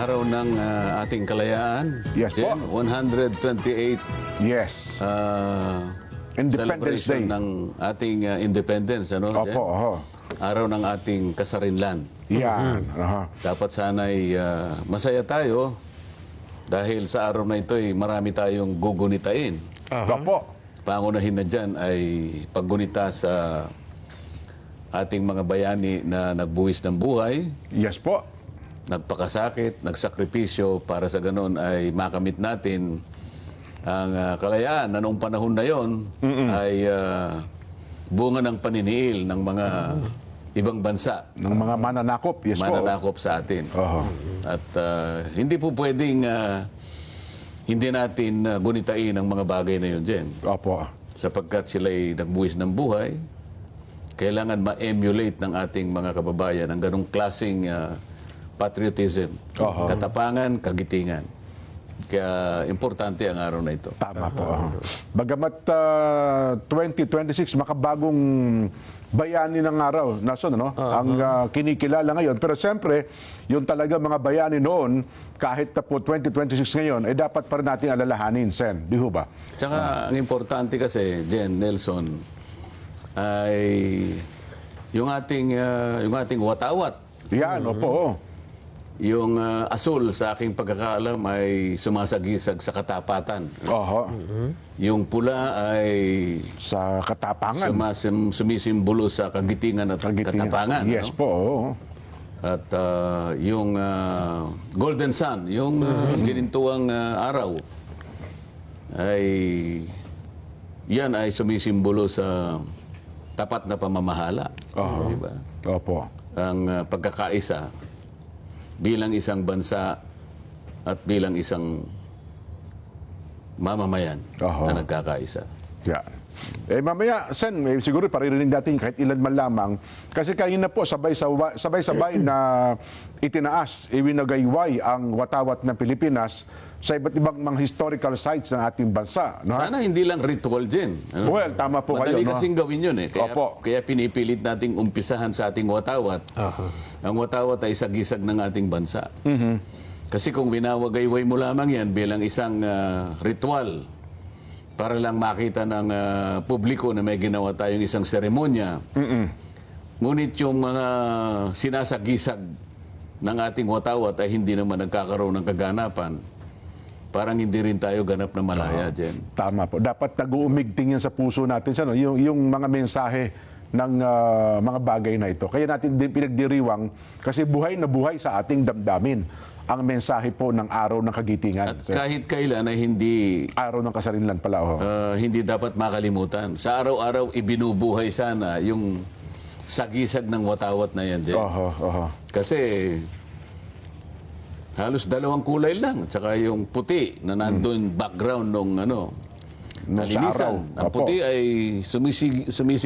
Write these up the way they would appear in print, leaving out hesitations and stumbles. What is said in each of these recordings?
araw ng ating kalayaan. Yes po. Jen, 128 Yes. Independence celebration Day. ng ating independence, ano, Jen? Opo, oho. Araw ng ating kasarinlan. Yan. Aha. Dapat sana'y masaya tayo dahil sa araw na ito ay marami tayong gugunitain. Opo. Pangunahin na dyan ay paggunita sa ating mga bayani na nagbuwis ng buhay, Yes po. nagpakasakit, nagsakripisyo para sa ganun ay makamit natin ang kalayaan na noong panahon na yon ay bunga ng paniniil ng mga ibang bansa, Ng mga mananakop. Yes po. mananakop sa atin. Oho. At hindi po pwedeng hindi natin gunitain ang mga bagay na yun, Jen. Opo. Sapagkat sila'y nagbuwis ng buhay, kailangan ma-emulate ng ating mga kababayan ang ganong klaseng patriotism, Oho. katapangan, kagitingan. Kaya importante ang araw na ito. Tama po. Bagamat 2026, makabagong bayani ng araw, Nason, ano? Ang kinikilala ngayon. Pero siyempre, yung talaga mga bayani noon, kahit na po 2026 ngayon, eh dapat pa rin natin alalahanin, Sen. Di ho ba? Saka ang importante kasi, Jen, Nelson, ay yung ating watawat. Yan, opo. Yung asul sa aking pagkakaalam ay sumasagisag sa katapatan. Oho. Yung pula ay Sa katapangan. sumisimbolo sa kagitingan at katapangan. Yes no? po, oo. At yung golden sun, yung ginintuang araw, ay yan ay sumisimbolo sa tapat na pamamahala. Oho. Diba? Opo. Ang pagkakaisa bilang isang bansa at bilang isang mamamayan Oho. na nagkakaisa. Yan. Eh mamaya, Sen, siguro paririnig natin kahit ilan man lamang. Kasi kanina po, sabay-sabay na itinaas, iwinagayway ang watawat ng Pilipinas sa iba't ibang mga historical sites ng ating bansa. No? Sana hindi lang ritual din. Ano? Well, tama po Madali kayo. No? kasing gawin yun eh. Opo. Kaya pinipilit nating umpisahan sa ating watawat. Ang watawat ay sagisag ng ating bansa. Kasi kung winawagayway mo lamang yan bilang isang ritual para lang makita ng publiko na may ginawa tayong isang seremonya, ngunit yung mga sinasagisag ng ating watawat ay hindi naman nagkakaroon ng kaganapan, parang hindi rin tayo ganap na malaya, Jen. Tama po. Dapat nag-uumigting yan sa puso natin. Ano? Yung mga mensahe ng mga bagay na ito. Kaya natin din pinagdiriwang kasi buhay na buhay sa ating damdamin ang mensahe po ng araw ng kagitingan. At kahit kailan ay hindi Araw ng kasarinlan pala. Oh. hindi dapat makalimutan. Sa araw-araw, ibinubuhay sana yung sagisag ng watawat na yan, Jen. Oho, oho. Kasi halos dalawang kulay lang. Tsaka yung puti na nandun background nung Nung sa kalinisan. araw. Ang Opo. puti ay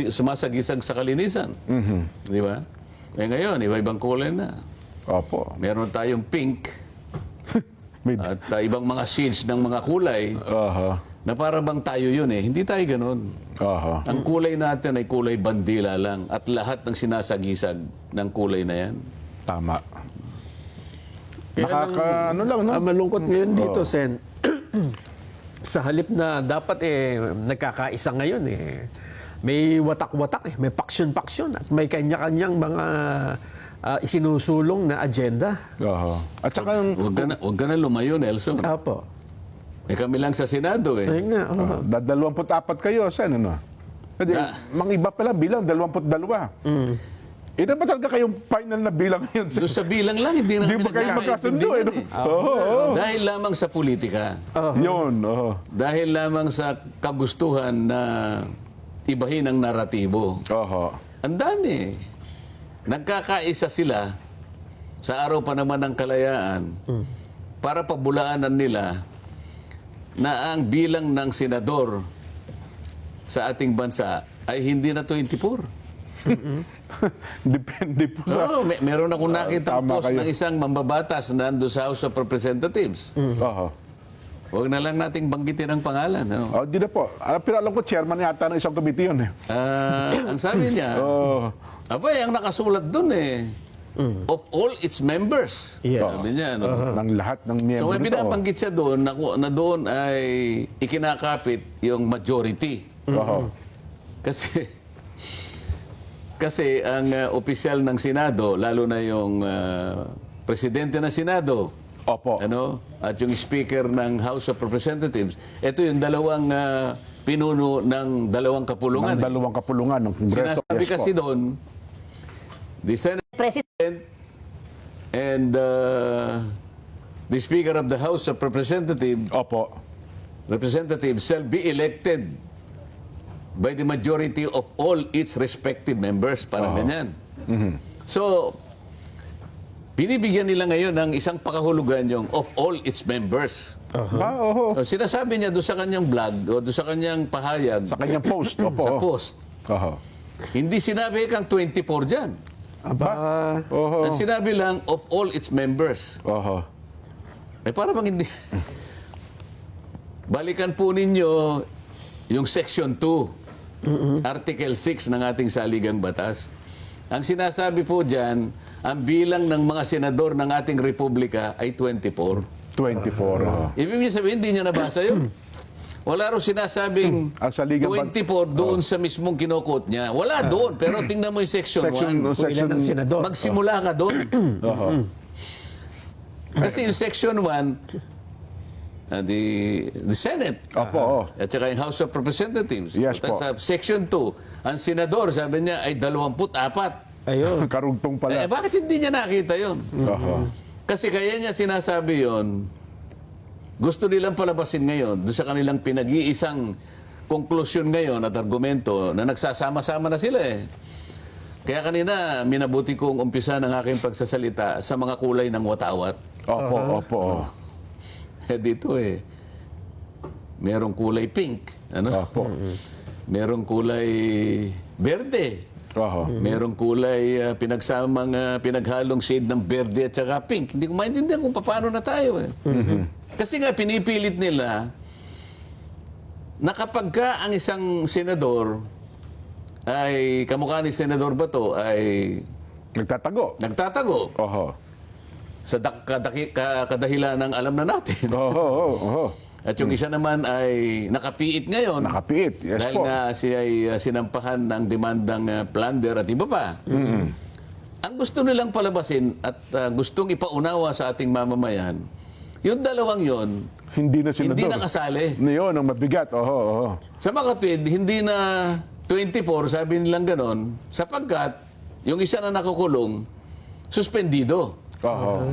sumasagisag sa kalinisan. Di ba? Eh ngayon, iba-ibang kulay na. Opo. Meron tayong pink May- at ibang mga shades ng mga kulay Oho. na para bang tayo yun eh. Hindi tayo ganun. Oho. Ang kulay natin ay kulay bandila lang at lahat ng sinasagisag ng kulay na yan. Tama. Kaya Ano lang, no? malungkot ngayon dito, Sen. Sa halip na dapat nagkakaisa ngayon may watak-watak may paksyon-paksyon at may kanya-kanyang mga isinusulong na agenda. Oho. At saka, Huwag ka na lumayo, Nelson. Apo. Eh kami lang sa Senado eh. Ayun nga. oo. 24 kayo, Sen, ano? Pwede, mga iba pala bilang, 22. Ito ba talaga kayong final na bilang ngayon, Sen? Doon sa bilang lang, hindi na Hindi ba kayo magkasundo, eh? No? Oo. Dahil lamang sa politika. Yun, oho. Dahil lamang sa kagustuhan na ibahin ang naratibo. Oho. Ang dami. Nagkakaisa sila sa araw pa naman ng kalayaan para pabulaanan nila na ang bilang ng senador sa ating bansa ay hindi na 24. Depende po sa... Oo, meron akong nakita tama post kayo. ng isang mambabatas na nando sa House of Representatives. Oho. Huwag na lang nating banggitin ang pangalan. Ano? Oh, di na po. Pero alam ko, chairman yata ng isang committee yun. Ang sabi niya, Oh. abay, ang nakasulat dun eh, of all its members. Yes. Sabi niya, no? Ng lahat ng So miyembro may nito. binabanggit siya doon na doon ay ikinakapit yung majority. Oho. Kasi ang opisyal ng Senado, lalo na yung presidente ng Senado, Opo. at yung speaker ng House of Representatives, ito yung dalawang pinuno ng dalawang kapulungan. Ng dalawang kapulungan ng Kongreso. Sinasabi Yes kasi po. doon, the Senate President. and the Speaker of the House of Representatives shall be elected by the majority of all its respective members. Parang ganyan. So, binibigyan nila ngayon ng isang pakahulugan yung of all its members. Oho. So, sinasabi niya doon sa kanyang vlog o doon sa kanyang pahayag, Sa kanyang post. Opo. sa post, Oho. hindi sinabi kang 24 dyan. Aba, Oho. Ang sinabi lang of all its members. Oho. Eh para bang hindi. Balikan po ninyo yung Section 2, Article 6 ng ating saligang batas. Ang sinasabi po dyan, ang bilang ng mga senador ng ating republika ay 24. 24. Oho. Ibig sabihin, hindi niya nabasa yun. Wala rin sinasabing Ang saligang 24 doon sa mismong kinukot niya. Wala doon, pero tingnan mo yung Section 1. kung ilan ang senador. Magsimula ka doon. Oho. Kasi yung Section 1, the Senate, Opo. at saka yung House of Representatives. Yes Tapos po. sa Section 2, ang senador, sabi niya, ay 24. ayun. Karugtong pala. Bakit hindi niya nakita yon? Oho. Kasi kaya niya sinasabi yon, gusto nilang palabasin ngayon doon sa kanilang pinag-iisang konklusyon ngayon at argumento na nagsasama-sama na sila eh. Kaya kanina, minabuti kong umpisa ng aking pagsasalita sa mga kulay ng watawat. Opo. Dito merong kulay pink, Opo. merong kulay berde, Oho. merong kulay pinaghalong shade ng berde at saka pink. Hindi ko maintindihan kung paano na tayo Kasi nga pinipilit nila na kapag ka ang isang senador ay kamukha ni Senador Bato ay Nagtatago. nagtatago Oho. sa kadahilan ng alam na natin. Oho. At yung isa naman ay nakapiit ngayon. Nakapiit. Yes dahil po. nga siya ay sinampahan ng demandang plunder at iba pa. Ang gusto nilang palabasin at gustong ipaunawa sa ating mamamayan, yung dalawang yon, Hindi na senador. hindi na kasali. Yun, ang mabigat. Oho. Sa makatwid, hindi na 24, sabi nilang ganon, sapagkat yung isa na nakukulong, suspendido. Oho.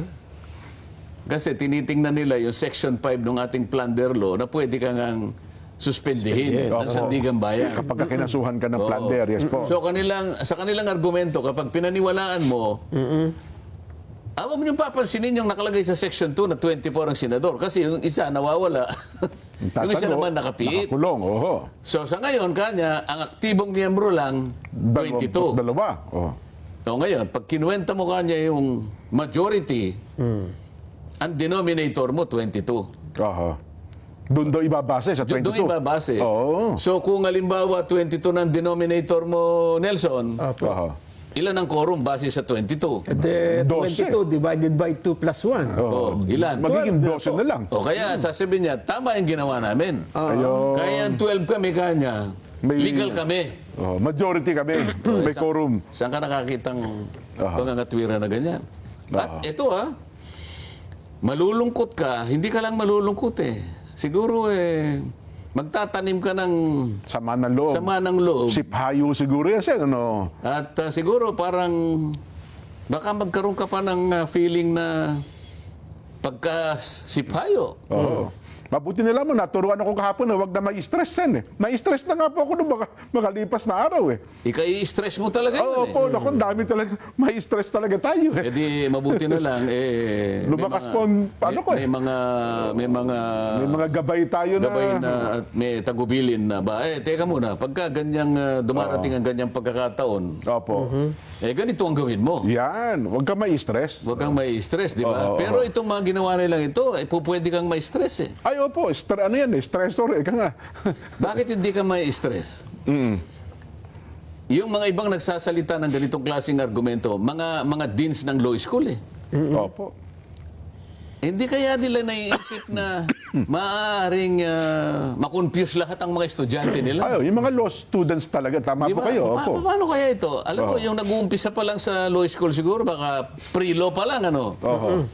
Kasi tinitingnan nila yung Section 5 ng ating plunder law na pwede kang suspendihin ng sandigang bayan. Kapag kinasuhan ka ng Oo. plunder, yes po. So sa kanilang argumento, kapag pinaniwalaan mo, huwag niyong papansinin yung nakalagay sa Section 2 na 24 ang senador. Kasi yung isa nawawala. Yung isa naman nakapiit. Nakakulong. Oho. So sa ngayon, kanya, ang aktibong miyembro lang, 22. Dalawa. Oho. So ngayon, pag kinuwenta mo kanya yung majority, ang denominator mo, 22. Oho. Doon daw ibabase sa 22. Doon ibabase. Oo. So kung halimbawa 22 ng denominator mo, Nelson, Oho. ilan ang quorum base sa 22? At 22 divided by 2 plus 1. Oh, ilan? Magiging 12 na lang. O kaya sasabihin niya, tama yung ginawa namin. Ayun. Kaya yung 12 kami kanya, May- legal kami. Oh, majority kami. May quorum. Saan ka nakakitang pangangatwira na ganyan? At ito malulungkot ka, hindi ka lang malulungkot Siguro magtatanim ka ng Sama ng loob. sama ng loob. Siphayo siguro yan, Sen. Ano? At siguro parang baka magkaroon ka pa ng feeling na pagka-siphayo. Oo. Mabuti nila mo, naturuan ako kahapon na huwag na ma-stress, Sen. Na-stress na nga po ako nung makalipas na araw. Ika-i-stress mo talaga Oo yun po, naku, dami talaga. Ma-stress talaga tayo. E di mabuti na lang Lumakas po, may mga gabay tayo na. gabay na at may tagubilin na ba? Teka muna, pagka ganyang dumarating ang ganyang pagkakataon, Opo. ganito ang gawin mo. Yan, huwag ka ma-stress. Huwag kang may stress, di ba? Pero itong mga ginawa nilang ito, pwede kang may stress Ay, opo, ano yan, stressor. Ika nga. Bakit hindi ka may stress? yung mga ibang nagsasalita ng ganitong klaseng argumento, mga deans ng law school eh. Opo. Hindi kaya nila naiisip na maaaring makonfuse lahat ang mga estudyante nila? Ayo, yung mga law students talaga, tama Di po ba? kayo. Opo. Paano kaya ito? Alam mo, yung nag-uumpisa pa lang sa law school siguro, baka pre-law pa lang, ano? Oho.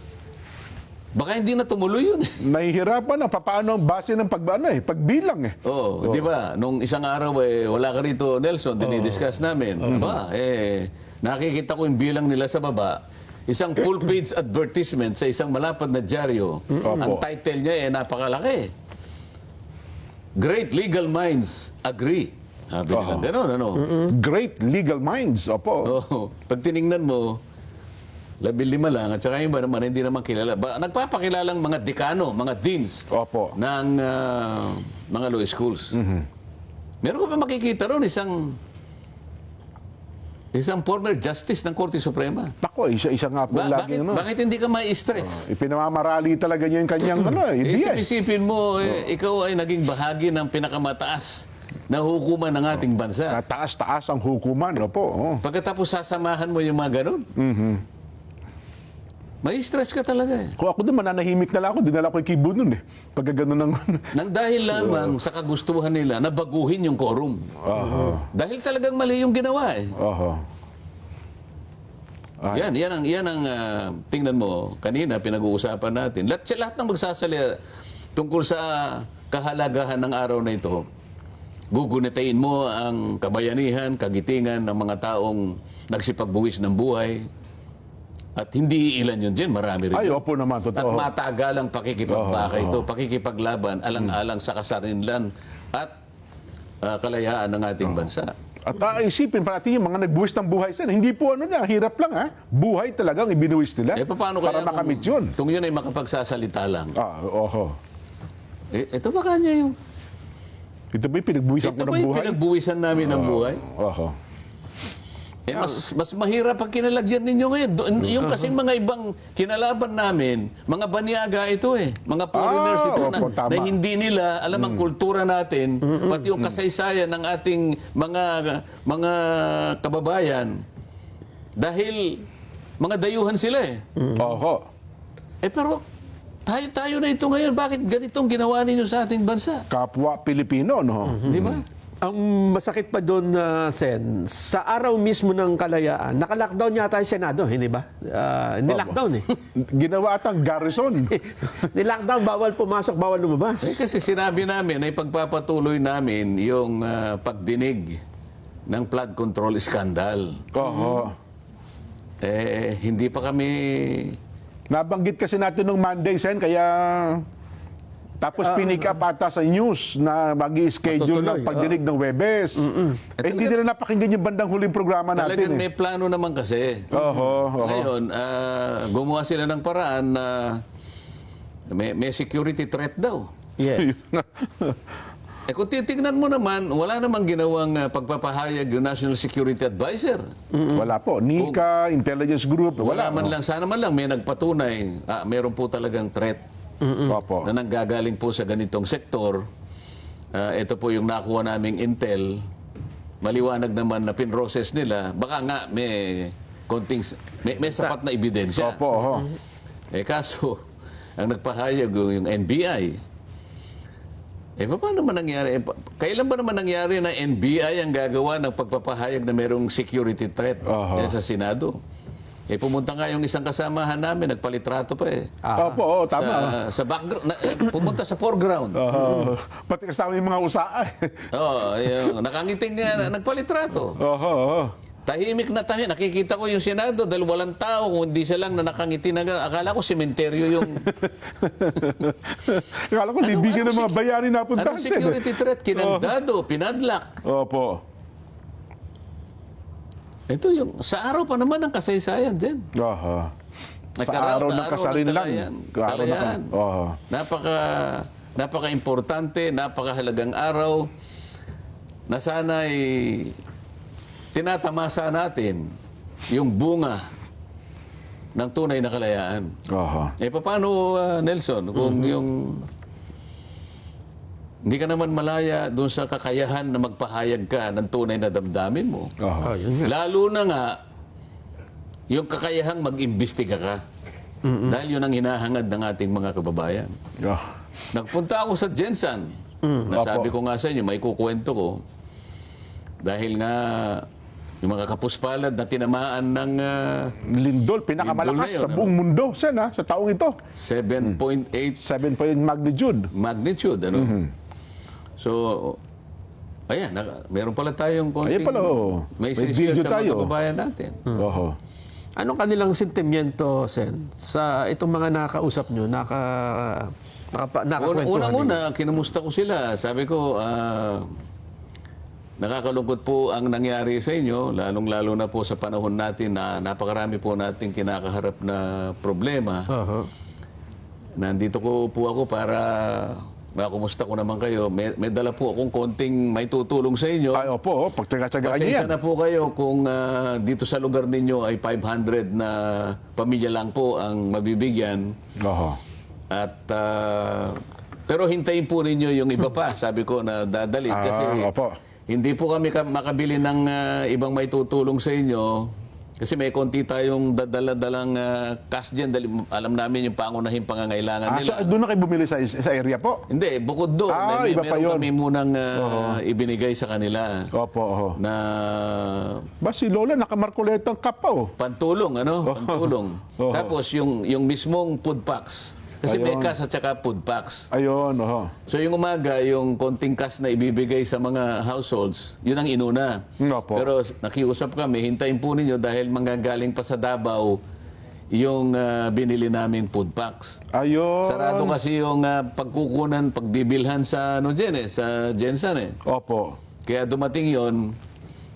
Baka hindi na tumuloy yun. Nahihirapan na paano ang base ng pagbilang eh. Oo, di ba? Nung isang araw, wala ka rito, Nelson, dinidiscuss namin. Aba, nakikita ko yung bilang nila sa baba. Isang full-page advertisement sa isang malapad na dyaryo. Ang title niya napakalaki. Great legal minds agree. Sabi nilang gano'n, ano? Great legal minds. Opo. Oo. Pag tiningnan mo, 15 lang, at saka yung iba naman, hindi naman kilala. Nagpapakilalang mga dekano, mga deans Opo. ng mga law schools. Meron ko pa makikita ron isang former justice ng Korte Suprema. Tako, isa nga po lagi. Bakit hindi ka mai-stress? Ipinamamarali talaga niya yung kanyang ideya. Isipin mo, ikaw ay naging bahagi ng pinakamataas na hukuman ng ating bansa. Taas-taas ang hukuman. Opo. Pagkatapos sasamahan mo yung mga ganun, may stress ka talaga eh. Kung ako doon, mananahimik na lang ako. Dinala ko yung kibo nun eh. Pagka ganun ng... Nang dahil lamang sa kagustuhan nila na baguhin yung quorum. Dahil talagang mali yung ginawa eh. Yan ang tingnan mo, kanina pinag-uusapan natin. Lahat ng magsasalita tungkol sa kahalagahan ng araw na ito, gugunitain mo ang kabayanihan, kagitingan ng mga taong nagsipagbuwis ng buhay. At hindi ilan yun din, marami rin. Ay, opo naman, At totoo. matagalang pakikipagbaka ito, pakikipaglaban, alang-alang sa kasarinlan at kalayaan ng ating bansa. At isipin pa natin yung mga nagbuwis ng buhay sila. Hindi po hirap lang ha. Buhay talagang ibinuwis nila Paano para kaya makamit yun. kung yun ay makapagsasalita lang? Ito Ito ba kanya yung... ba yung pinagbuwisan Ito ko ba ng yung buhay? pinagbuwisan namin ng buhay? Mas mahirap ang kinalagyan ninyo ngayon. Yung kasing mga ibang kinalaban namin, mga banyaga ito eh. Mga foreigners ito na hindi nila alam ang kultura natin, pati yung kasaysayan ng ating mga kababayan. Dahil mga dayuhan sila eh. Pero tayo na ito ngayon. Bakit ganitong ginawa ninyo sa ating bansa? Kapwa Pilipino, no? Di ba? Ang masakit pa doon, Sen, sa araw mismo ng kalayaan, naka-lockdown yata yung Senado, hindi ba? Nilockdown eh. Ginawa atang garrison. Nilockdown, bawal pumasok, bawal lumabas. Kasi sinabi namin ay pagpapatuloy namin yung pagdinig ng flood control scandal. Hindi pa kami... Nabanggit kasi natin nung Monday, Sen, kaya... Tapos pinik up ata sa news na mag-i-schedule ng pagdinig ng Webes. Hindi nila napakinggan yung bandang huling programa natin. Talagang may plano naman kasi. Ngayon, gumawa sila ng paraan na may security threat daw. Yes. Kung titignan mo naman, wala namang ginawang pagpapahayag yung National Security Advisor. Wala po. NICA, Intelligence Group, Wala man lang. Sana man lang may nagpatunay. Meron po talagang threat. Na nanggagaling po sa ganitong sektor. Ito po yung nakuha naming intel. Maliwanag naman na pinroses nila. Baka nga may sapat na ebidensya. Kaso, ang nagpahayag yung NBI. Paano naman nangyari? Kailan ba naman nangyari na NBI ang gagawa ng pagpapahayag na merong security threat sa Senado? Pumunta nga yung isang kasamahan namin, nagpalitrato pa eh. Tama. Sa background, pumunta sa foreground. Pati kasama yung mga usaa. Yung nakangiting nga, nagpalitrato. Tahimik na tahimik. Nakikita ko yung Senado dahil walang tao, kung hindi siya lang na nakangiti na. Akala ko sementeryo yung... Akala ko libingan ng mga bayani na punta. Anong security threat? Kinandado, pinadlock. Ito yung, sa araw pa naman ang kasaysayan din. Sa araw ng kasarinlan. Kalayaan. Napaka-importante, napakahalagang araw na sana'y tinatamasa natin yung bunga ng tunay na kalayaan. Paano, Nelson, kung yung hindi ka naman malaya doon sa kakayahan na magpahayag ka ng tunay na damdamin mo. Oho. Yun nga. Lalo na nga, yung kakayahang mag-imbestiga ka. Dahil yun ang hinahangad ng ating mga kababayan. Oh. Nagpunta ako sa Jensan. Nasabi ko nga sa inyo, may kukwento ko. Dahil nga, yung mga kapuspalad na tinamaan ng Lindol, Lindol pinakamalakas na yun, sa buong mundo, Sen, sa taong ito. 7.8 7 point magnitude. magnitude. Ano? So, ayan, meron pala tayong konting Ayan pala, oh. may May share video sa mga tayo. kababayan natin. Oho. Anong kanilang sentimiento, Sen, sa itong mga nakakausap nyo, nakakwentuhan ninyo? Unang-una, kinumusta ko sila. Sabi ko, nakakalungkot po ang nangyari sa inyo, lalong-lalo na po sa panahon natin na napakarami po nating kinakaharap na problema. Oho. Nandito po ako para makumusta ko naman kayo. May dala po akong konting may tutulong sa inyo. Ay, opo, pagtsaga-tsagaan niyo Pasensya yan. na po kayo kung dito sa lugar ninyo ay 500 na pamilya lang po ang mabibigyan. Oho. At pero hintayin po ninyo yung iba pa, sabi ko na dadalhin kasi Opo. hindi po kami makabili ng ibang may tutulong sa inyo kasi may konti tayong dadala-dalang cash dyan. Alam namin yung pangunahing pangangailangan nila. So, doon na kayo bumili sa area po? Hindi, bukod doon, Iba pa meron yun. kami munang ibinigay sa kanila Opo, oho. na Ba, si Lola nakamarkuletang kap pa, oh. pantulong, ano? Pantulong. Oo. Tapos yung mismong food packs. Kasi may Ayun. cash at saka food packs. Ayun, oho. So yung umaga, yung konting cash na ibibigay sa mga households, yun ang inuna. Opo. Pero nakiusap kami, hintayin po ninyo dahil manggagaling pa sa Davao yung binili naming food packs. Ayun. Sarado kasi yung pagkukunan, pagbibilhan sa sa Jensen eh. Opo. Kaya dumating yon.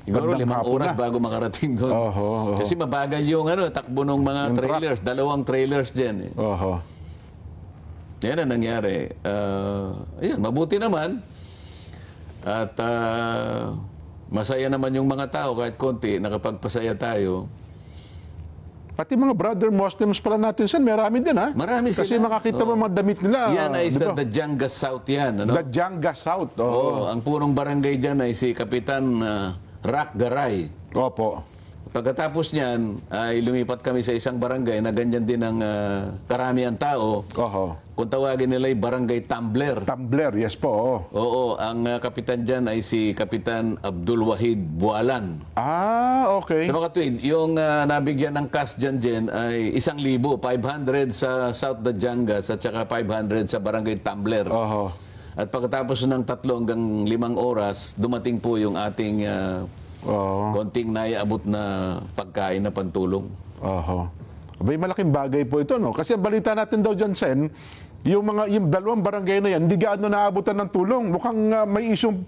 Siguro Bandang 5 hapon oras na. bago makarating doon. Oho. Kasi mabagal yung takbo ng mga Yung trailers. 2 trailers dyan eh. Oho. Yan ang nangyari. Ayun, mabuti naman. At masaya naman yung mga tao kahit konti, nakapagpasaya tayo. Pati mga brother Muslims pala natin, Sen, marami din, ha? Marami Kasi sila. makakita mo mga damit nila. Yan ay di sa ba? Dajanga South yan. Ano? Dajanga South. Oo, ang punong barangay dyan ay si Kapitan Rak Garay. Opo. Pagkatapos niyan, ay lumipat kami sa isang barangay na ganyan din ang karamihan tao. Oho. Kung tawagin nila ay Barangay Tumbler. Tumbler, yes po. Oo. Oo, ang kapitan dyan ay si Kapitan Abdul Wahid Bualan. Ah, okay. Sa mga tuwid, yung nabigyan ng cash dyan ay 1,000, 500 sa South Dajangas at saka 500 sa Barangay Tumbler. Oho. At pagkatapos ng 3 hanggang 5 oras, dumating po yung ating Oo. konting naiabot na pagkain na pantulong. Oho. Abay, malaking bagay po ito, no? Kasi ang balita natin daw dyan, Sen, yung 2 barangay na yan, hindi gaano naabutan ng tulong. Mukhang may isyong,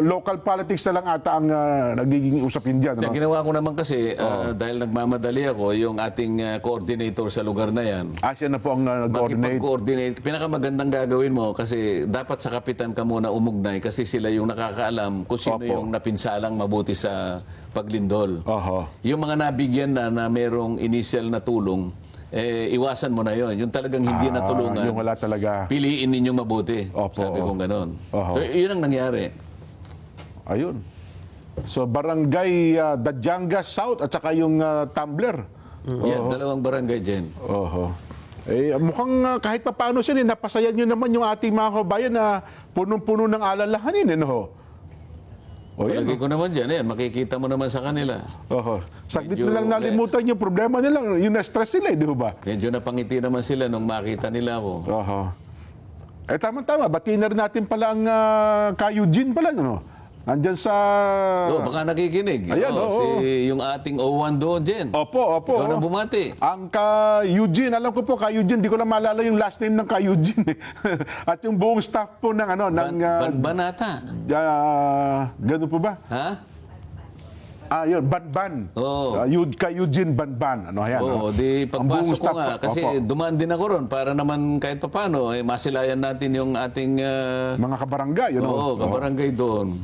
local politics na lang ata ang nagiging usapin dyan. Yung Ano? ginawa ko naman kasi, dahil nagmamadali ako, yung ating coordinator sa lugar na yan, Siya na po ang nag-coordinate. makipag-coordinate. Pinakamagandang gagawin mo kasi dapat sa kapitan ka muna umugnay kasi sila yung nakakaalam kung sino Opo. yung napinsalang mabuti sa paglindol. Oho. Yung mga nabigyan na merong initial na tulong, iwasan mo na yon. Yung talagang hindi natulungan, Yung wala talaga. piliin ninyong mabuti. Opo. Sabi kong ganon. Oho. So, yun ang nangyari. Ayun. So, barangay Dajanga South at saka yung Tumbler. Yan, 2 barangay dyan. Oho. Mukhang kahit pa paano siya, napasaya nyo naman yung ating mga kabayan na punong-puno ng alalahanin. Ano? O yan. Palagi ko naman dyan. Yan, makikita mo naman sa kanila. Oho. Saglit Medyo- na lang nalimutan yung problema nila. Yung na-stress sila, di ba? Medyo napangiti naman sila nung makita nila ako. Oho. Tama-tama. Batiin na rin natin pala ang Ka-Eugene pala. Ano? Andyan sa... Baka nakikinig. Ayan, oo. Yung ating O1 doon dyan. Opo. Ikaw nang bumati. Ang Ka-Eugene, alam ko po, Ka-Eugene, di ko lang maalala yung last name ng Ka-Eugene. At yung buong staff po ng Banata. ganun po ba? Ha? Yun, Banban. Oo. Ka-Eugene Banban. Ano, ayan. Oo, oh. di Ang buong pagpasok ko staff nga. po. Kasi Opo. dumaan din ako ron para naman kahit papano, masilayan natin yung ating Mga kabarangay, yun. kabarangay doon.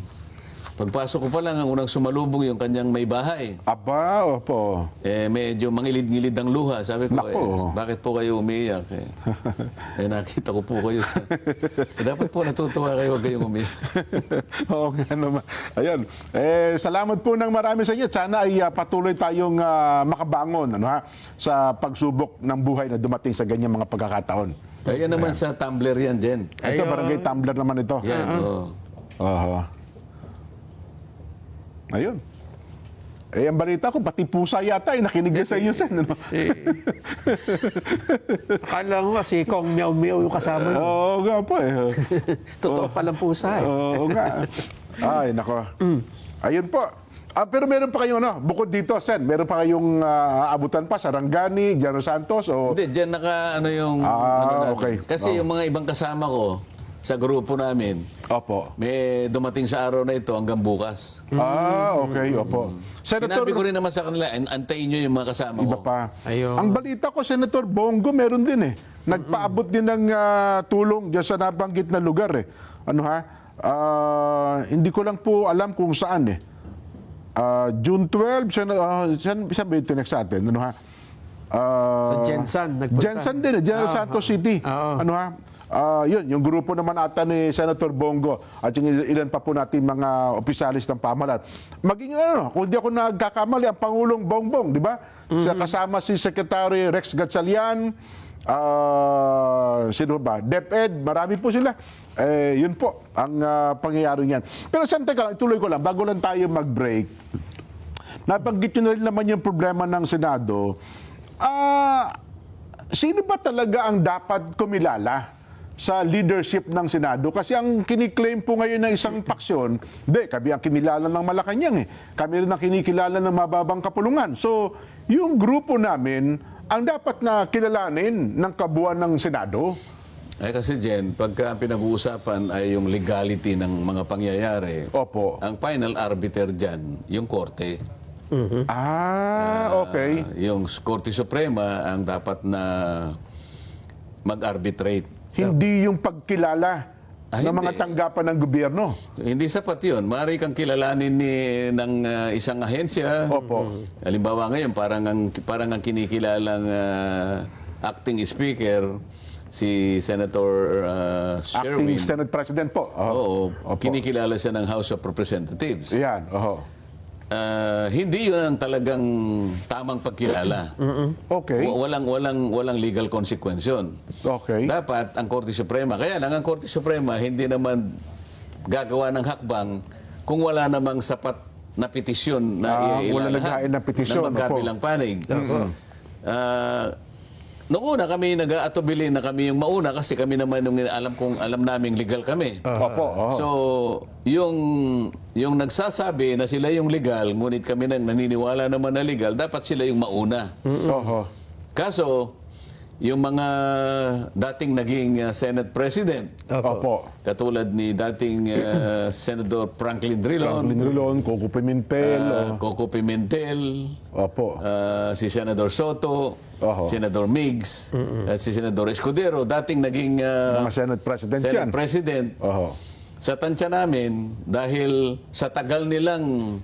Pagpasok ko pa lang, ang unang sumalubong yung kanyang may bahay. Aba, opo. Medyo mangilid-ngilid ang luha. Sabi ko, Nako. bakit po kayo umiiyak? Nakita ko po kayo sa... dapat po natutuwa kayo, huwag kayong umiiyak. Oo nga naman. Ayun. Salamat po ng marami sa inyo. Sana ay patuloy tayong makabangon sa pagsubok ng buhay na dumating sa ganyang mga pagkakataon. Ayan naman sa Tumblr yan, Jen. Ito, barangay Tumblr naman ito. Yan, oo. Oho. Ayun. Ang balita ko, pati pusa yata nakinig sa inyo, Sen. Ano? Akala ko nga si Kong Meow Meow yung kasama niyo. Oo nga po eh. Totoo palang pusa eh. Oo nga. Ay, nako. Ayun po. Pero meron pa kayong, bukod dito, Sen, meron pa kayong aabutan pa sa Rangani, General Santos, o... Hindi, dyan yung... namin. okay. Kasi yung mga ibang kasama ko sa grupo namin, Opo. may dumating sa araw na ito hanggang bukas. Okay, opo. Sinabi ko rin naman sa kanila, antayin nyo yung mga kasama Iba ko. pa. Ayun. Ang balita ko, Senator Bongo, meron din eh. Nagpaabot din ng tulong dyan sa nabanggit na lugar eh. Hindi ko lang po alam kung saan eh. June 12, saan ba ito next sa atin? Sa Jensan, nagpunta. Jensan din eh, General Santos City. Oo. Yun, yung grupo naman ata ni Senator Bongo at yung ilan pa po natin mga opisyalis ng pamahalaan. Maging kung di ako nagkakamali, ang Pangulong Bongbong, di ba? Kasama si Secretary Rex Gatchalian, sino ba? DepEd, marami po sila. Yun po ang pangyayari niyan. Pero sante ka lang, ituloy ko lang, bago lang tayo mag-break, nabanggit nyo na rin naman yung problema ng Senado. Sino ba talaga ang dapat kumilala sa leadership ng Senado? Kasi ang kiniklaim po ngayon ng isang paksyon, kami ang kinilala ng Malacanang eh. Kami rin ang kinikilala ng mababang kapulungan. So, yung grupo namin, ang dapat na kilalanin ng kabuuan ng Senado. Ay kasi Jen, pagka pinag-uusapan ay yung legality ng mga pangyayari, Opo. ang final arbiter dyan, yung korte. Okay. Yung Korte Suprema ang dapat na mag-arbitrate. Hindi yung pagkilala ng mga hindi. tanggapan ng gobyerno. Hindi sapat yun. Maaari kang kilalanin ng isang ahensya. Opo. Halimbawa ngayon, parang ang kinikilalang acting speaker, si Senator Acting Sherwin. Senate President po. Oo, Opo. kinikilala siya ng House of Representatives. Yan. Hindi yun ang talagang tamang pagkilala. Okay. Walang legal consequence yun. Okay. Dapat ang Korte Suprema, kaya lang ang Korte Suprema hindi naman gagawa ng hakbang kung wala namang sapat na petisyon na wala naghain ng petisyon, ng magkabilang panig. Noong una kami nag-aatubili na kami yung mauna kasi kami naman yung alam naming legal kami. Opo. So, yung nagsasabi na sila yung legal, ngunit kami nang naniniwala naman na legal, dapat sila yung mauna. Kaso, yung mga dating naging Senate President, Opo. katulad ni dating Senator Franklin Drilon, Coco Pimentel. Coco Pimentel, Opo. si Senador Soto, Oho. Senador Migs, at si Senador Escudero, dating naging Mga Senate President Senate yan. President. Oho. Sa tansya namin, dahil sa tagal nilang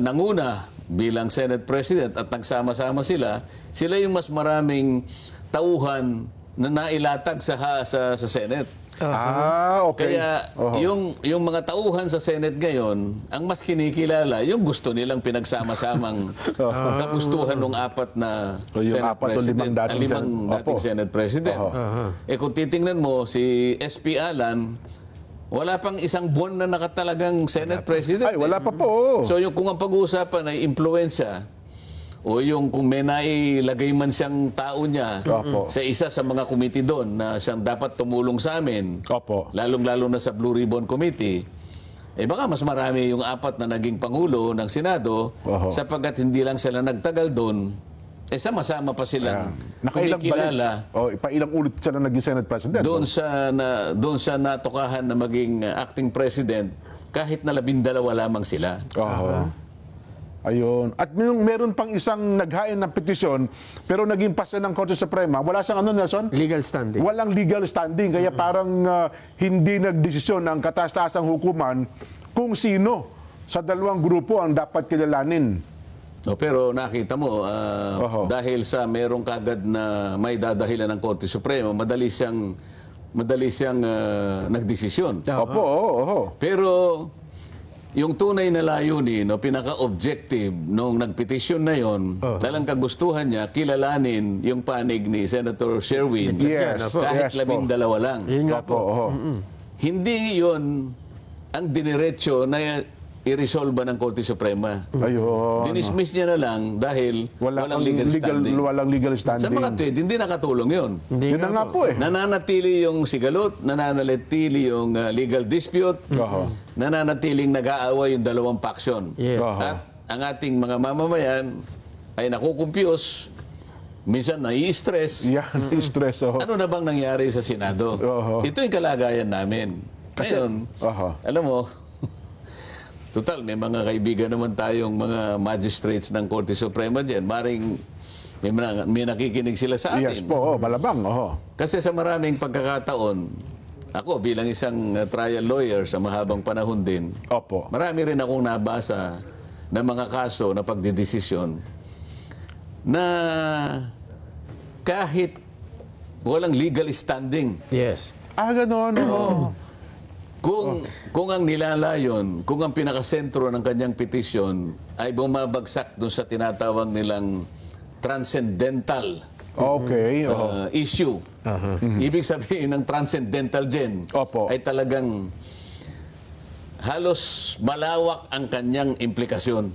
nanguna bilang Senate President at nagsama-sama sila yung mas maraming tauhan na nailatag sa Senate. Okay. Kaya yung mga tauhan sa Senate ngayon, ang mas kinikilala, yung gusto nilang pinagsama-samang kagustuhan ng apat na So, yung Senate apat o President, limang dating Senate President. Kung titingnan mo, si SP Alan, wala pang isang buwan na nakatalagang Senate President. Ay, wala pa po. So yung kung ang pag-uusapan ay impluensya, o yung kung may nailagay man siyang tao niya Opo. sa isa sa mga committee doon na siyang dapat tumulong sa amin, Opo. lalong-lalo na sa Blue Ribbon Committee, baka mas marami yung apat na naging Pangulo ng Senado sapagkat hindi lang sila nagtagal doon, sama-sama pa silang kumikilala Ilang ulit sila naging Senate President. doon sa natukahan na maging acting president kahit na 12 lamang sila. Ayun. At meron pang isang naghain ng petisyon pero naging pasa ng Korte Suprema. Wala siyang Nelson? Legal standing. Walang legal standing. Kaya parang hindi nagdesisyon ng kataas-taasang hukuman kung sino sa dalawang grupo ang dapat kilalanin. No, pero nakita mo, Oho. dahil sa merong kagad na may dadahilan ng Korte Suprema, madali siyang nagdesisyon. Opo, oo. Pero yung tunay na layunin, no, pinaka-objective nung nagpetisyon na yon, talang kagustuhan niya, kilalanin yung panig ni Senator Sherwin Yes, kahit yes po. 12 lang. Yun nga Opo, po. oo. Hindi yon ang diniretso na i-resolve ng Korte Suprema. Ayun. Dinismiss niya na lang dahil walang legal standing. Walang legal Sa standing. mga tweet, hindi nakatulong yun. Hindi Yun na nga po eh. Nananatili yung sigalot, nananatili yung legal dispute, Oho. nananatiling nag-aaway yung dalawang faction. Yes. Oho. At ang ating mga mamamayan ay nakukumpiyos, minsan nai-stress. Yan, stress. Oh. Ano na bang nangyari sa Senado? Oho. Ito yung kalagayan namin. Ngayon, Oho. alam mo, total, may mga kaibigan naman tayong mga magistrates ng Korte Suprema dyan. Maring may nakikinig sila sa Yes atin. po, malabang. Oho. Kasi sa maraming pagkakataon, ako bilang isang trial lawyer sa mahabang panahon din, Opo. marami rin akong nabasa na mga kaso na pagdidesisyon na kahit walang legal standing, Yes. Ganon. Oo. kung ang nilalayon, kung ang pinakasentro ng kanyang petisyon ay bumabagsak doon sa tinatawag nilang transcendental Okay. Oo. issue. Ibig sabihin ng transcendental dyan Opo. ay talagang halos malawak ang kanyang implikasyon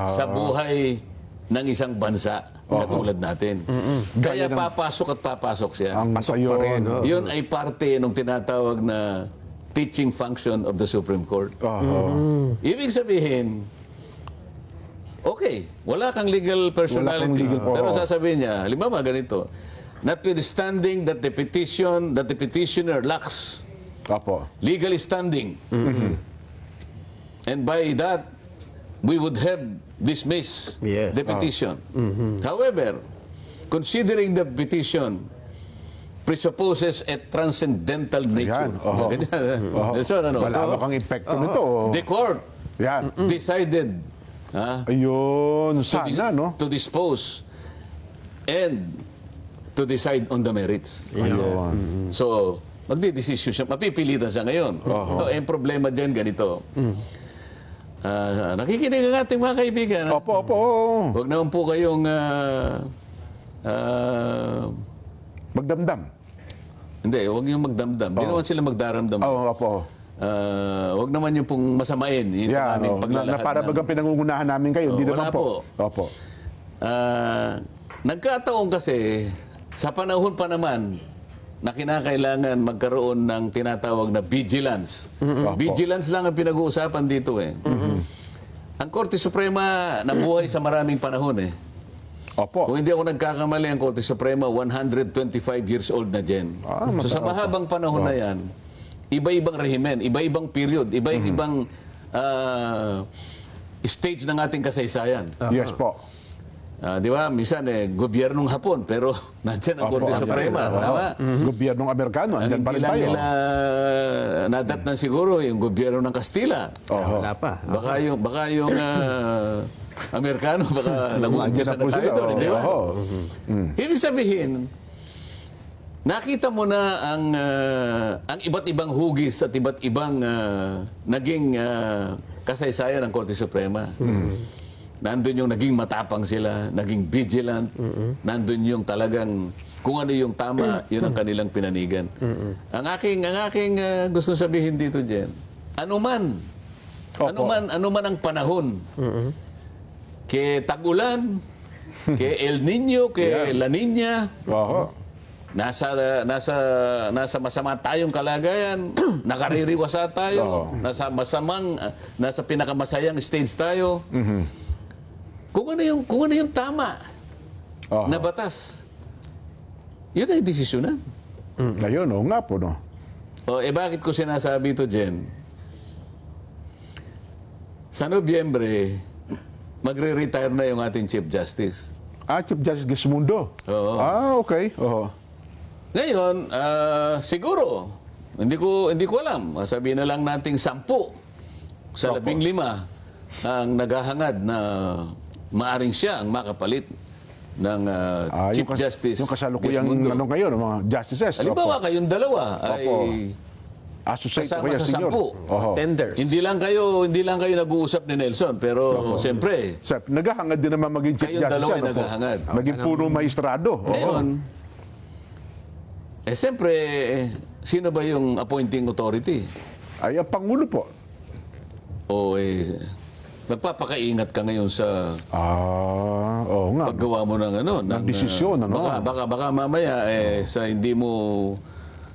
sa buhay ng isang bansa katulad natin. Kaya papasok at papasok siya. Ang Pasok pa ayun. rin, no? Yun ay parte ng tinatawag na teaching function of the Supreme Court. Oho. Ibig sabihin, okay, wala kang legal personality. legal- Pero Oo. sasabihin niya, halimbawa ganito, notwithstanding that the petitioner lacks Opo. legal standing, and by that, we would have dismissed Yes. the petition. However, considering the petition presupposes a transcendental nature. Yan. Oho. Ganyan. So, ano, Malawak ang epekto nito. the court Yan. decided Ayun. Sana, no? to dispose and to decide on the merits. Ayun. So, magdidesisyon siya. Mapipilitan siya ngayon. So, ang problema dyan ganito. Nakikinig ang ating mga kaibigan. Opo, opo. Oo. Huwag naman po kayong Magdamdam. hindi, huwag yung magdamdam. Hindi naman sila magdaramdam. Oo, opo. Huwag naman yung pong masamain yung Yan. aming Na paglalahad. para ng- bagang pinangungunahan namin kayo. Hindi wala naman po. Opo. Nagkataon kasi, sa panahon pa naman, na kinakailangan magkaroon ng tinatawag na vigilance. Opo. Vigilance lang ang pinag-uusapan dito eh. Ang Korte Suprema nabuhay sa maraming panahon eh. Opo. Kung hindi ako nagkakamali, ang Korte Suprema 125 years old na dyan. So sa mahabang panahon na yan, iba-ibang rehimen, iba-ibang period, iba-ibang stage ng ating kasaysayan. Yes po. Di ba? Minsan gobyernong Hapon, pero nandyan ang Korte Opo, Suprema. andyan. Tama? Gobyernong Amerikano. Ang Andyan pa rin bilang tayo. nila nadatnan siguro yung gobyerno ng Kastila. Oho. Wala pa. Baka yung Amerikano, baka nag-uumpisa Andyan na na po tayo sila. doon. Di ba? Oho. Ibig sabihin, nakita mo na ang iba't ibang hugis at iba't ibang naging kasaysayan ng Korte Suprema. Nandun yung naging matapang sila, naging vigilant, nandun yung talagang kung ano yung tama, yun ang kanilang pinanigan. Ang aking gusto sabihin dito, Jen, anuman ang panahon, ke tag-ulan, ke El Nino, ke La Nina, Oho. nasa masama tayong kalagayan, nakaririwasa tayo, nasa pinakamasayang stage tayo. Kung ano yung tama Oho. na batas, yun ay desisyonan. Ayun, oo nga po, no? Bakit ko sinasabi ito, Jen? Sa Nobyembre, magre-retire na yung ating Chief Justice. Chief Justice Gismundo. Oo. Okay. Oho. Ngayon, siguro, hindi ko alam. Sabihin na lang nating 10 sa 15 ang naghahangad na maaring siya ang makapalit ng Chief Justice Yung kasalukuyang Desmundo. ano ngayon, mga justices. Halimbawa, kayong dalawa ay Associate kasama o kaya sa senior. 10. Oho. Tenders. hindi lang kayo nag-uusap ni Nelson, pero siyempre, Sir, naghahangad din naman maging chief kayong justice. dalawa ay ano po? naghahangad. Maging puro maestrado. Oho. Ngayon, siyempre, sino ba yung appointing authority? Ay, ang Pangulo po. O nagpapakaingat ka ngayon sa Oo nga. paggawa mo ng Ng desisyon, ano? Baka mamaya sa hindi mo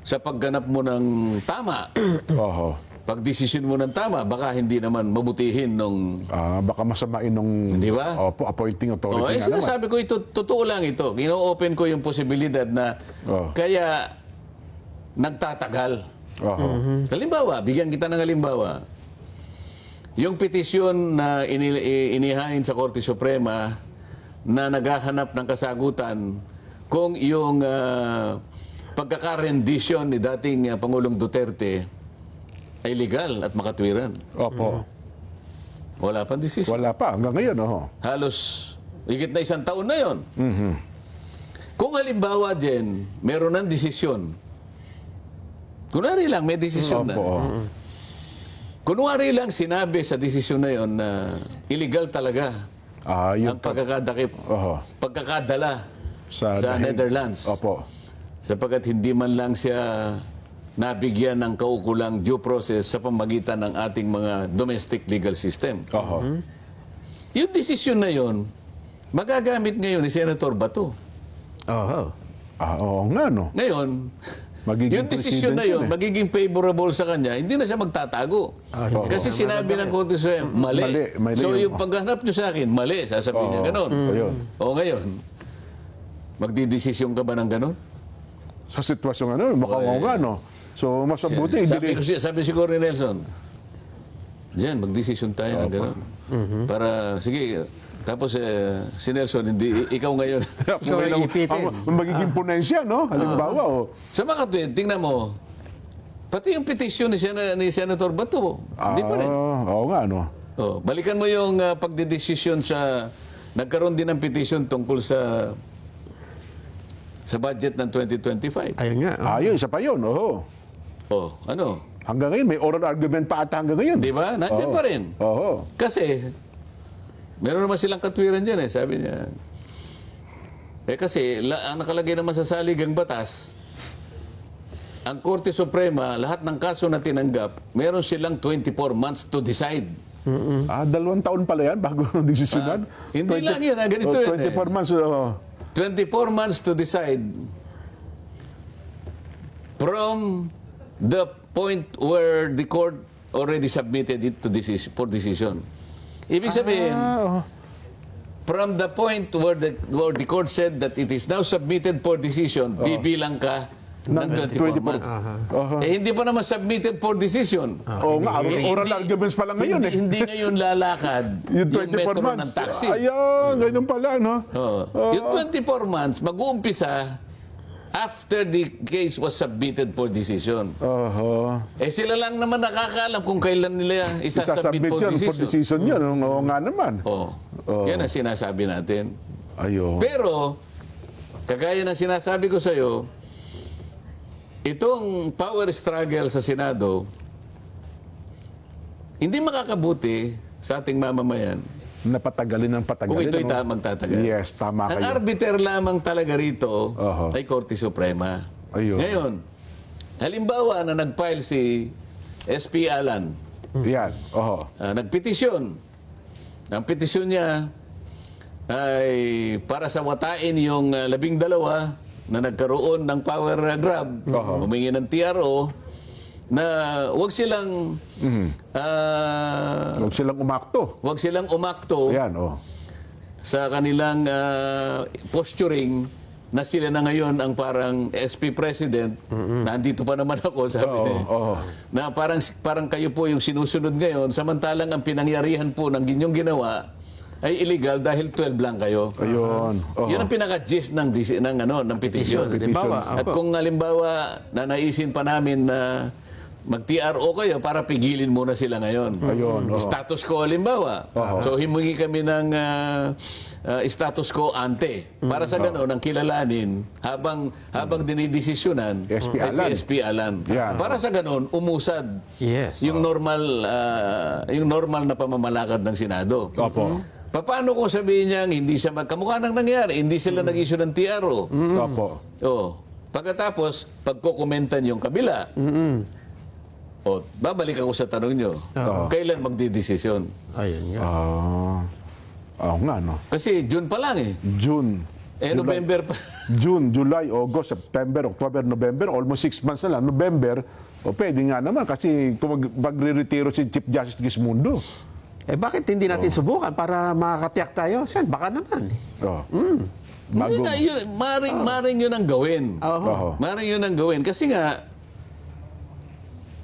sa pagganap mo ng tama, Oho. pag desisyon mo ng tama, baka hindi naman mabutihin nung Baka masamain nung Di ba? Opo, appointing authority nga naman. sinasabi ko ito, totoo lang ito. Gino-open ko yung posibilidad na kaya nagtatagal. Oho. Halimbawa, bigyan kita ng halimbawa. Yung petisyon na inihain sa Korte Suprema na naghahanap ng kasagutan kung yung pagkaka-rendition ni dating Pangulong Duterte ay legal at makatwiran. Opo. Wala pang desisyon. Wala pa. Hanggang ngayon, oho. Halos higit na 1 taon na yon. Kung halimbawa, Jen, meron ng desisyon. Kunwari lang, may desisyon na. Opo. Kunwari lang sinabi sa desisyon na yon na illegal talaga Yung ang pagkakadala sa Netherlands. Opo. Sapagkat hindi man lang siya nabigyan ng kaukulang due process sa pamagitan ng ating mga domestic legal system. Oho. Yung desisyon na yon, magagamit ngayon ni Senator Bato. Oo. Oo nga, no. Ngayon, Magiging yung desisyon na president yun, magiging favorable sa kanya, hindi na siya magtatago. Kasi sinabi ng Korte Suprema, mali. Mali So yun. yung paghanap nyo sa akin, mali. Sasabihin niya ganon. Ayun. O ngayon, magdidesisyon ka ba ng ganon? Sa sitwasyon ano, mukhang nga, no. So, mas mabuti. Sabi si Cory Nelson, diyan, magdesisyon tayo ng ganon. Para, sige, tapos si Nelson, hindi, ikaw ngayon. So, ipitin. Magiging ponensya, no? Halimbawa, Sa mga katwid, tingnan mo, pati yung petition ni Senator Bato, hindi pa rin. Oo nga, no. Oh, balikan mo yung pagdedesisyon sa nagkaroon din ng petition tungkol sa budget ng 2025. Ayun nga. Ayun, isa pa yun, oho. Oh, ano? Hanggang ngayon, may oral argument pa ata hanggang ngayon. Di ba? Nandiyan pa rin. Oo. Kasi meron naman silang katwiran dyan sabi niya. Kasi ang nakalagay naman sa saligang batas, ang Korte Suprema, lahat ng kaso na tinanggap, meron silang 24 months to decide. 2 taon pala yan bago desisyonan. Hindi lang yun, ganito yun 24 months. 24 months to decide from the point where the court already submitted it to for decision. Ibig sabihin, from the point where the court said that it is now submitted for decision, bibilang ka ng 24 months. Hindi pa naman submitted for decision. Oo nga, oral arguments pa lang ngayon eh. Hindi ngayon lalakad Yung yung 24 metro months. ng taxi. Ayun, ganyan pala, no? Yung 24 months, mag-uumpisa after the case was submitted for decision. Oho. Sila lang naman nakakaalam kung kailan nila isasubmit for Isasubmit yun, for decision. decision yun. Oo nga naman. Yan ang sinasabi natin. Ayun. Pero, kagaya ng sinasabi ko sa'yo, itong power struggle sa Senado, hindi makakabuti sa ating mamamayan Napatagalin ng patagalin. kung ito'y ano? magtatagal. Yes, tama Ang kayo. arbiter lamang talaga rito Oho. ay Korte Suprema. Ayun. Ngayon, halimbawa na nag-file si SP Alan, Yan, oho. nagpetisyon. Ang petisyon niya ay para sa watain yung 12 na nagkaroon ng power grab, humingi ng TRO, na wag silang Huwag silang umakto. wag silang umakto Ayan, sa kanilang posturing na sila na ngayon ang parang SP President. Nandito pa naman ako, sabi niya. Na parang kayo po yung sinusunod ngayon, samantalang ang pinangyarihan po ng inyong ginawa ay illegal dahil 12 lang kayo. Ayun. Yan ang pinaka-gist ng petition. Halimbawa, At kung halimbawa, nanaisin pa namin na mag-TRO kayo para pigilin muna sila ngayon. Ayun, oo. Status quo, halimbawa. So, himungi kami ng status quo ante. Para sa gano'n, ang kilalanin, habang dinidesisyonan, SP ay si Alan. SP Alan. Yan. Para sa gano'n, umusad Yes. yung normal na pamamalakad ng Senado. Opo. Paano kung sabihin niya hindi siya magkamukha nang nangyari, hindi sila nag-issue ng TRO? Opo. Oh, pagkatapos, pagkukomentan yung kabila, babalik ako sa tanong nyo, kailan magdidesisyon? Ayun nga. Oo nga, no? Kasi June pa lang eh. June. November pa. June, July, August, September, October, November, almost 6 months na lang. November, pwede nga naman kasi kung magre-retiro si Chief Justice Gismundo. Bakit hindi natin subukan para makakatiyak tayo? Sen, baka naman. Oh. Hindi na yun, maring yun ang gawin. Oo. Maring yun ang gawin. Kasi nga,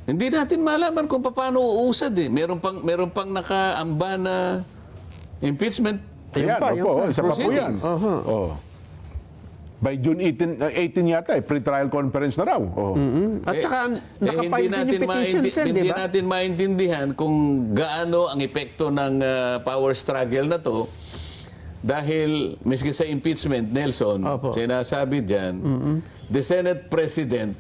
hindi natin malaman kung paano uusad eh. Meron pang nakaamba na impeachment. Ayan, opo, isa pa po yan. proceedings. Oh. By June 18 yata, pre-trial conference na raw. Oh. At saka, hindi nakapile din natin yung petition, Sen, hindi di ba? natin maintindihan kung gaano ang epekto ng power struggle na to dahil miski sa impeachment, Nelson, Opo. sinasabi diyan, the Senate President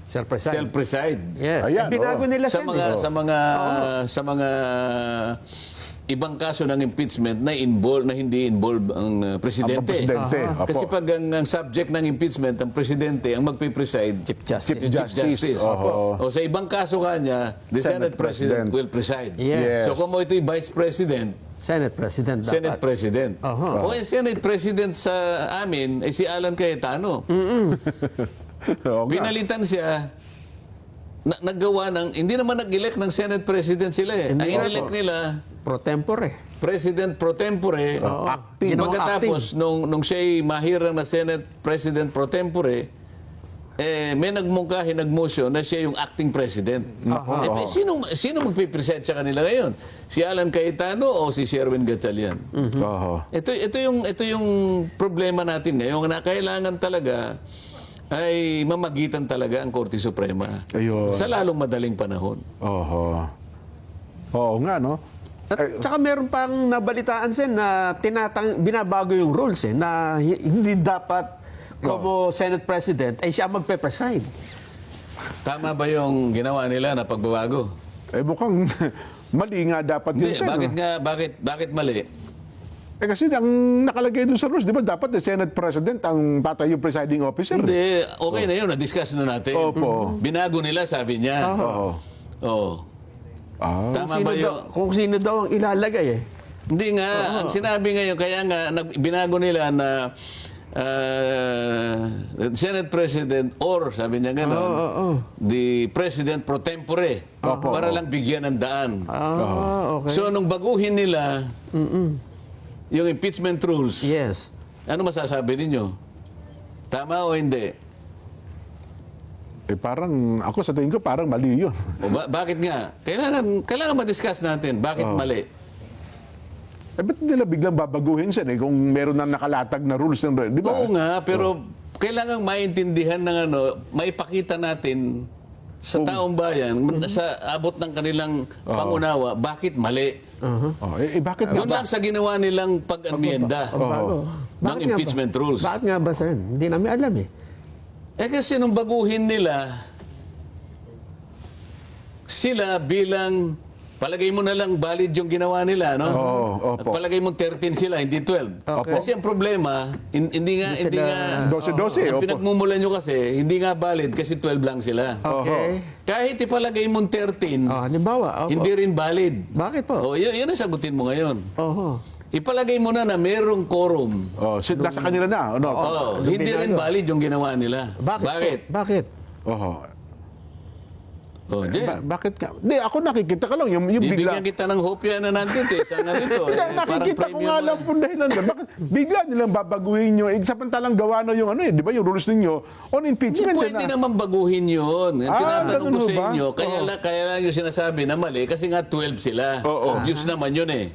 Sir Preside. shall preside Yes. Ayan, Binago nila, sa Sen. mga sa mga ibang kaso ng impeachment na hindi involved ang presidente. Presidente. Opo. Kasi pag ang subject ng impeachment, ang presidente, ang magpe-preside, Chief Justice. is Chief Justice. Oho. O sa ibang kaso kanya, the Senate Senate President President. will preside. Yes. So kung mo ito'y Vice President, Senate President dapat. Senate President. Aha. O yung Senate President sa amin ay si Alan Cayetano. Oo nga. Pinalitan siya, naggawa ng, hindi naman nag-elect ng Senate President sila eh. Ang in-elect nila, Pro tempore. President pro tempore, Acting. Ginawang pagkatapos nung siya'y mahirang na Senate President pro tempore, may nag-motion na siya yung acting president. Sino magpipresent sa kanila ngayon? Si Alan Cayetano o si Sherwin Gatchalian? Oho. Ito yung problema natin ngayon na kailangan talaga ay mamagitan talaga ang Korte Suprema Ayun. sa lalong madaling panahon. Oho. Oo nga, no? At saka meron pang nabalitaan, Sen, na binabago yung rules, na hindi dapat como Senate President ay siya magpe-preside. Tama ba yung ginawa nila na pagbabago? Mukhang mali nga dapat Hindi, yun, Sen. bakit mali? Kasi ang nakalagay doon sa rules, di ba dapat the Senate President ang patay yung presiding officer? Hindi, okay na yun, na-discuss na natin. Opo. Binago nila, sabi niya. Oo. Oo. Tama ba yun? Kung sino daw ang ilalagay eh. Hindi nga, ang sinabi ngayon, kaya nga, binago nila na Senate President or, sabi niya gano'n, the President pro tempore, para lang bigyan ng daan. Okay. So, nung baguhin nila yung impeachment rules, Yes. ano masasabi ninyo? Tama o hindi? Parang, ako sa tingin ko, parang mali yun. O bakit nga? Kailangan ma-discuss natin. Bakit mali? Ba't nila biglang babaguhin siya kung meron na nakalatag na rules ng, di ba? Oo nga, pero kailangan maintindihan ng maipakita natin sa taong bayan, sa abot ng kanilang pangunawa, bakit mali? Bakit Doon lang sa ginawa nilang pag-amyenda ng Bakit nga impeachment rules. Bakit nga ba, Sen? Hindi namin alam eh. Kasi nung baguhin nila, sila bilang, palagay mo na lang valid yung ginawa nila, no? At Opo. palagay mo 13 sila, hindi 12. Okay. Kasi ang problema, hindi nga, 12-12, ang opo. pinagmumulan nyo kasi, hindi nga valid kasi 12 lang sila. Okay. Kahit ipalagay mo 13, Halimbawa, hindi rin valid. Bakit po? O, yun ang sagutin mo ngayon. Oho. Ipalagay mo na merong quorum. Nasa kanila na. Ano? Hindi rin valid yung ginawa nila. Bakit? Bakit? Oho. Bakit ka? Hindi, ako nakikita ka lang. Yung bigla. Bibigyan kita ng hope yan na nandito. Sa nandito. Nakikita ko nga lang po dahilan doon. Bakit bigla nilang babaguhin nyo? Samantalang gawa na yung di ba yung rules ninyo on Hindi impeachment. pwede naman baguhin yun. Ang tinatanong ganun ko sa ba? inyo, kaya lang yung sinasabi na mali kasi nga 12 sila. Obvious naman yun eh.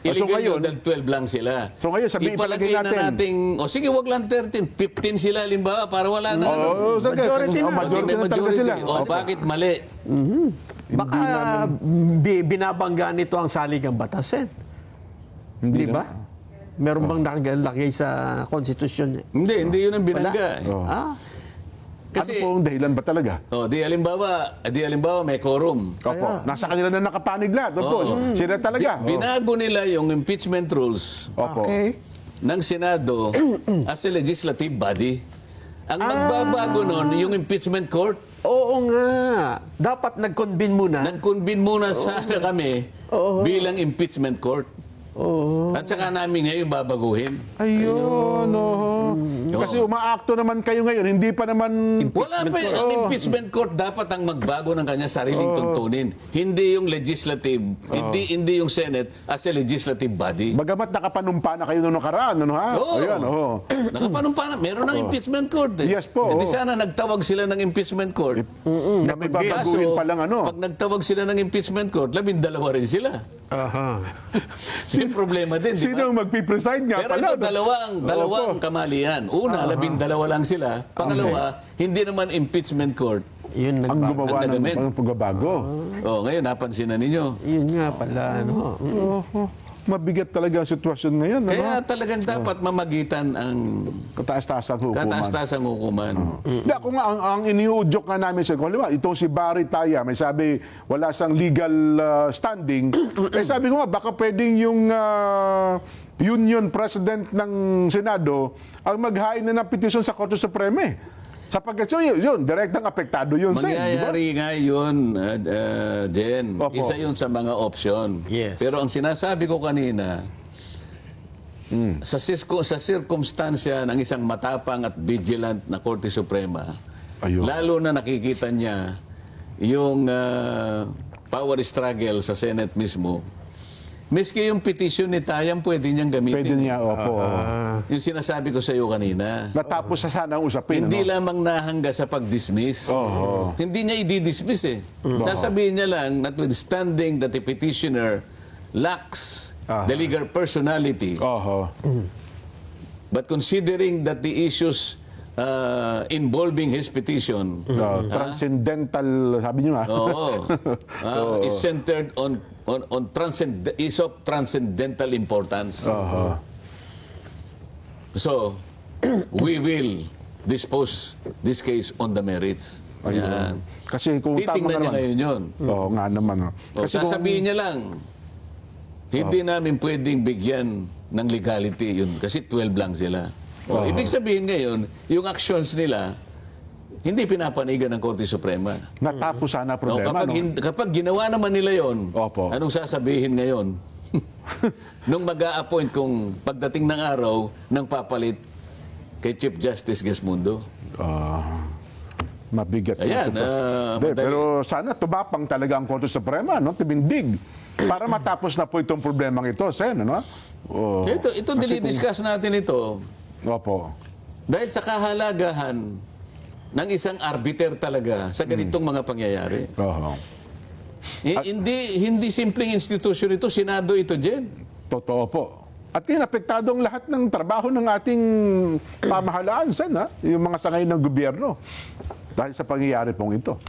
Illegal So ngayon, yun dahil 12 lang sila. So ngayon, Ipalagay ipalagay na natin. nating, sige wag lang 13, 15 sila limbawa para wala na. Majority na. Pag may Majority na talaga majority. sila. O bakit mali? Baka binabangga nito ang saligang batas, Sen. Di ba? Meron bang nakalagay sa konstitusyon niya? Hindi yun ang binangga. Ah, Kasi, ano po ang dahilan ba talaga? di halimbawa may quorum. Opo. Nasa kanila na nakapanig lahat. Opo. Sila talaga. Binago nila yung impeachment rules Opo. okay. ng Senado as a legislative body. Ang magbabago nun, yung impeachment court, Oo nga. Dapat nag-convene muna. nag-convene muna sana kami bilang impeachment court. Oo. At saka namin ngayon babaguhin. Ayun. Kasi umaakto naman kayo ngayon. Hindi pa naman... Wala pa ang impeachment court dapat ang magbago ng kanya sariling tuntunin. Hindi yung legislative, hindi yung Senate as a legislative body. Bagamat nakapanumpa na kayo noong nakaraan. Ano, ha? Oo. Ayan, Nakapanumpa na. Meron ng impeachment court. Yes po, Di sana nagtawag sila ng impeachment court. Na may babaguhin pa lang ano. pag nagtawag sila ng impeachment court, 12 rin sila. Aha. May problema din, di Sino ba? ang magpipreside nga Pero pala? ito, dalawang kamalian. Una, 12 lang sila. Pangalawa, hindi naman impeachment court. Yun Ang nagbago. gumawa Ang nagamit. ng pagbabago. Ngayon, napansin na ninyo. Yun nga pala, ano. Mabigat talaga ang sitwasyon ngayon. Ano? Kaya talagang dapat mamagitan ang Kataas-taas ang hukuman. kataas-taasang hukuman. Hindi, ako nga, ang iniudyok nga namin sa halimbawa, itong si Barry Taya, may sabi, wala siyang legal standing. Sabi ko nga, baka pwedeng yung union president ng Senado ang maghain na ng petisyon sa Korte Supreme. Sapagkat yun, direktang apektado yun. Sen, di ba? Mangyayari nga yun, Jen. Opo. Isa yun sa mga option. Yes. Pero ang sinasabi ko kanina, sa sirkumstansya ng isang matapang at vigilant na Korte Suprema, Ayun. lalo na nakikita niya yung power struggle sa Senate mismo, miski yung petition ni Tayang pwede niyang gamitin. Pwede niya, opo. Yung sinasabi ko sa iyo kanina. Natapos sa sana ang usapin. Hindi ano? lamang nahangga sa pag-dismiss. Oo. Hindi niya i-dismiss eh. Sasabihin niya lang, notwithstanding that the petitioner lacks the legal personality, Oho. but considering that the issues involving his petition Transcendental, sabi niyo is centered is of transcendental importance. Oho. So, we will dispose this case on the merits. Yan. Kasi kung tama Titingnan niya naman. ngayon yun. Oo nga naman. Kasi Sasabihin niya lang, hindi namin pwedeng bigyan ng legality yun. Kasi 12 lang sila. Ibig sabihin ngayon, yung actions nila, hindi pinapanigan ng Korte Suprema. natapos sana ang problema. Kapag ginawa naman nila yon, Opo. anong sasabihin ngayon? Nung mag-a-appoint kung pagdating ng araw ng papalit kay Chief Justice Gesmundo. Mabigat. Ayan, Hindi, madali. pero sana tumapang talaga ang Korte Suprema, no? Tumindig. Para matapos na po itong problemang ito, Sen, ano? Ito dinidiscuss natin ito Opo. dahil sa kahalagahan ng isang arbiter talaga sa ganitong mga pangyayari. Oho. Hindi simpleng institusyon ito, Senado ito, Jen. Totoo po. At ngayon, apektado ang lahat ng trabaho ng ating pamahalaan, Sen, ha? Yung mga sangay ng gobyerno. Dahil sa pangyayari pong ito.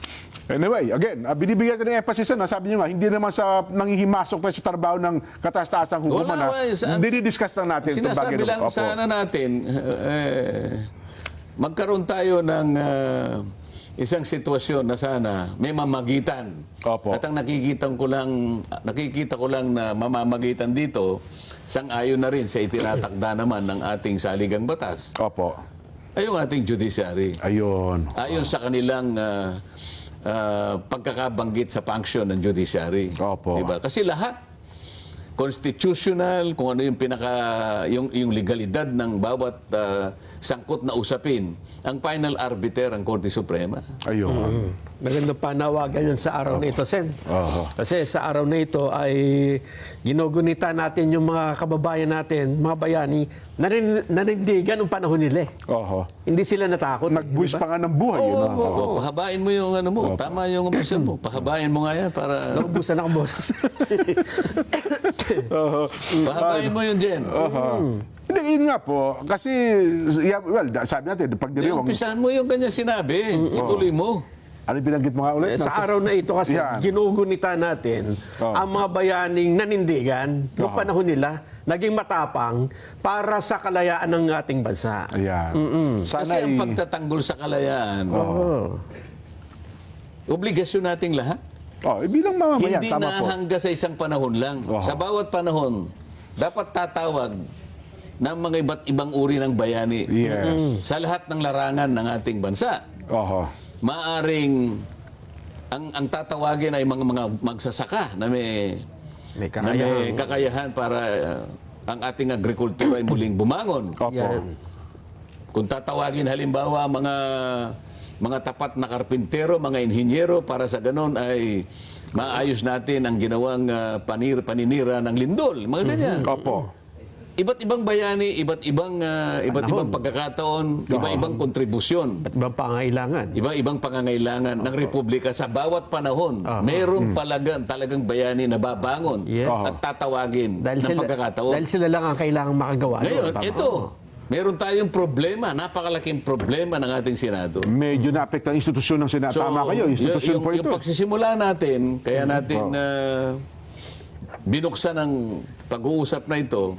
Anyway, again, binibigyan natin ng emphasis, ano? Sabi niyo nga, hindi naman sa nangihimasok tayo sa trabaho ng kataas-taasang hukuman. Dinidiscuss lang natin itong bagay. Sinasabi lang Opo. sana natin, magkaroon tayo ng isang sitwasyon na sana may mamagitan. Opo. At ang nakikita ko lang na mamamagitan dito, sang-ayon na rin sa itinatakda naman ng ating saligang batas, Opo. ay yung ating judiciary. Ayun. Ayon sa kanilang pagkakabanggit sa function ng judiciary. Opo. Diba? Kasi lahat constitutional, kung ano yung yung legalidad ng bawat sangkot na usapin, ang final arbiter ang Korte Suprema. Ayun. Magandang panawagan yan sa araw na ito, Sen. Oho. Kasi sa araw na ito ay ginugunita natin yung mga kababayan natin, mga bayani, nanindigan ng panahon nila. Oho. Hindi sila natakot. Nagbuwis pa nga ng buhay. yun, ha? Pahabain mo yung ano mo, tama yung umpisa mo. Pahabain mo nga yan para Naubusan ako, boses. Oho. pahabain mo yun, Jen. Oho. Hindi, yun nga po. Kasi, well, sabi natin, pag diriwang... Umpisahan mo yung kanya sinabi. Ituloy mo. Ano binanggit mo nga ulit? Sa araw na ito kasi, Yan. ginugunita natin ang mga bayaning nanindigan noong panahon nila, naging matapang para sa kalayaan ng ating bansa. Ayan. Kasi ang pagtatanggol sa kalayaan, obligasyon nating lahat. Bilang mamamayan, Hindi tama po. nahangga sa isang panahon lang. Sa bawat panahon, dapat tatawag ng mga iba't ibang uri ng bayani Yes. sa lahat ng larangan ng ating bansa. Maaring ang tatawagin ay mga magsasaka na may kakayahan para ang ating agrikultura ay muling bumangon. Yan. Kung tatawagin halimbawa mga tapat na karpintero, mga inhinyero, para sa ganon ay maayos natin ang ginawang paninira ng lindol. Mga ganyan. Iba't ibang bayani, iba't ibang pagkakataon, iba-ibang kontribusyon. At ibang pangailangan. Iba-ibang pangangailangan ng Republika sa bawat panahon. Mayroong talagang bayani na babangon Yes. at tatawagin ng pagkakataon. Dahil sila lang ang kailangang makagawa. Ngayon, Tama. ito, meron tayong problema, napakalaking problema ng ating Senado. Medyo naapekta ang institusyon ng Senado. Tama kayo, institusyon po ito. Yung pagsisimula natin, kaya natin binuksan ang pag-uusap na ito,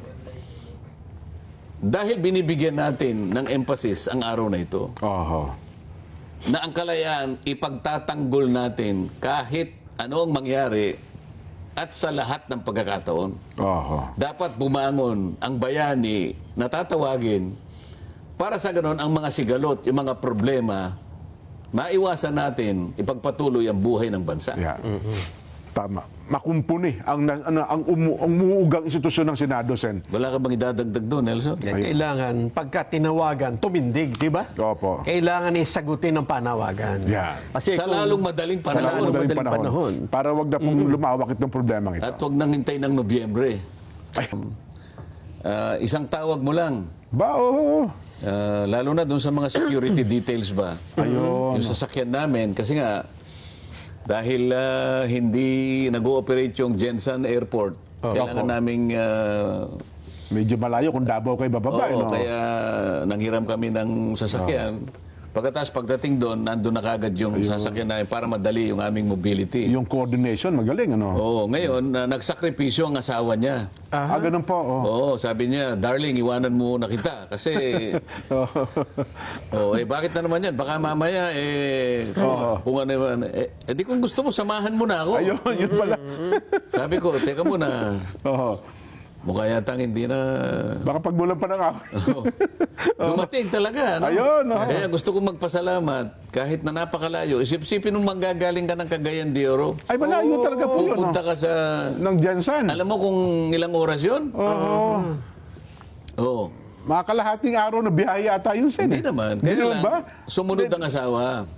dahil binibigyan natin ng emphasis ang araw na ito, na ang kalayaan ipagtatanggol natin kahit ano ang mangyari at sa lahat ng pagkakataon. Dapat bumangon ang bayani na tatawagin para sa ganon ang mga sigalot, yung mga problema, maiwasan natin ipagpatuloy ang buhay ng bansa. Tama. Makumpuni ang umuugang institusyon ng Senado, Sen. Wala ka bang idadagdag doon, Nelson? Kailangan, pagka tinawagan, tumindig, di ba? Kailangan isagutin ng panawagan. Kasi sa lalong madaling panahon. Sa lalong madaling panahon. Para wag na pong lumawak itong problema ito. At wag nang hintay ng Nobyembre. Isang tawag mo lang. Lalo na doon sa mga security details ba? Yung sasakyan namin. Kasi nga, dahil hindi nag-ooperate yung Jensen Airport, kailangan naming... medyo malayo kung Davao kayo bababa. Kaya nanghiram kami ng sasakyan. Pagkatapos pagdating doon, nandun na kagad yung sasakyan namin para madali yung aming mobility. Yung coordination, magaling, ano? Ngayon, nagsakripisyo ang asawa niya. Ganun po. Sabi niya, darling, iwanan mo na kita. Kasi, bakit na naman yan? Baka mamaya, kung ano naman, di kung gusto mo, samahan mo na ako. Yun pala. Sabi ko, teka muna. Mukha yatang hindi na... Baka pagbulan pa ng ako. Dumating talaga. No? Kaya gusto kong magpasalamat. Kahit na napakalayo, isip-isipin nung manggagaling ka ng Cagayan de Oro. Malayo talaga po yun. Pupunta ka sa... ng Jensen. Alam mo kung ilang oras yun? Mga kalahating araw na biyahe ata yun, Sen. Hindi naman. Kaya lang, sumunod ang asawa.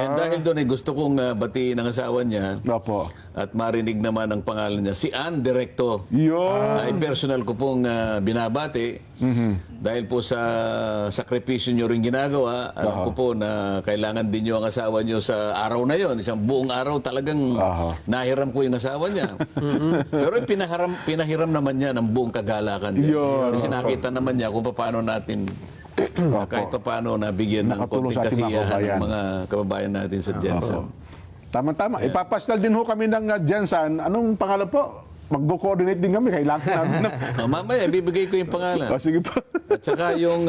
And dahil doon, gusto kong batiin ang asawa niya. At marinig naman ang pangalan niya. Si Ann Directo. Ay personal ko pong binabati. Dahil po sa sakripisyo nyo rin ginagawa, alam ko po na kailangan din nyo ang asawa nyo sa araw na yon. Isang buong araw talagang nahiram ko yung asawa niya. Pero pinahiram naman niya ng buong kagalakan niya. Kasi nakita naman niya kung paano natin kahit paano nabigyan ng konting kasiyahan ng mga kababayan natin sa Jensen. Tama-tama. Ipapasyal din ho kami ng Jensen. Anong pangalan po? Mag-coordinate din kami. Kailangan namin na. Mamaya, bibigay ko yung pangalan. Sige po. At saka yung...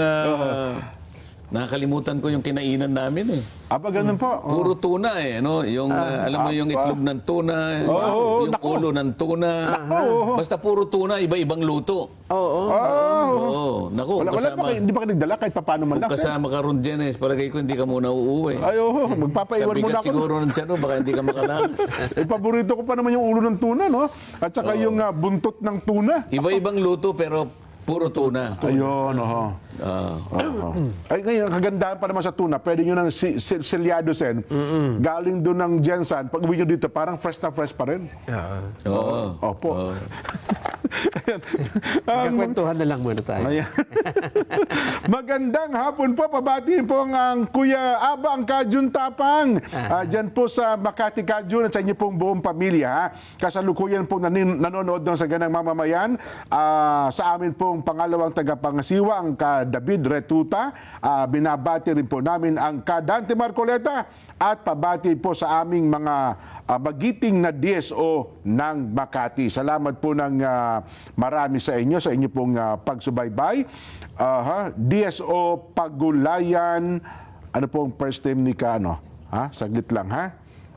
nakakalimutan ko yung kinainan namin eh. Ganun po. Puro tuna eh. No? Yung, alam mo yung itlog ng tuna, yung ulo ng tuna. Basta puro tuna, iba-ibang luto. Naku, hindi ba ka nagdala kahit paano man lang? Kung kasama ka ron dyan eh, palagay ko hindi ka muna uuwi. Magpapaiwan muna ako. Siguro ng tiyan, baka hindi ka makalakad. Paborito ko pa naman yung ulo ng tuna, no? At saka yung buntot ng tuna. Iba-ibang luto pero puro tuna. Ay, ngayon, ang kagandahan pa naman sa tuna, pwede nyo ng selyado, Sen. Galing doon ng Jensen, pag uwi nyo dito, parang fresh na fresh pa rin. Opo. Magkakwentuhan na lang muna tayo. Magandang hapon po. Pabatiin po ang Kuya Aba ang Kajun Tapang. Diyan po sa Makati Kajun at sa inyo pong buong pamilya. Kasalukuyan po nanonood ng Saganang Mamamayan. Sa amin pong pangalawang tagapangasiwa ang David Retuta. Binabati rin po namin ang Kadante Marcoleta at pabati po sa aming mga magiting na DSO ng Makati. Salamat po ng marami sa inyo pong pagsubaybay. DSO Pagulayan, ano pong first name ni Kano? Saglit lang ha.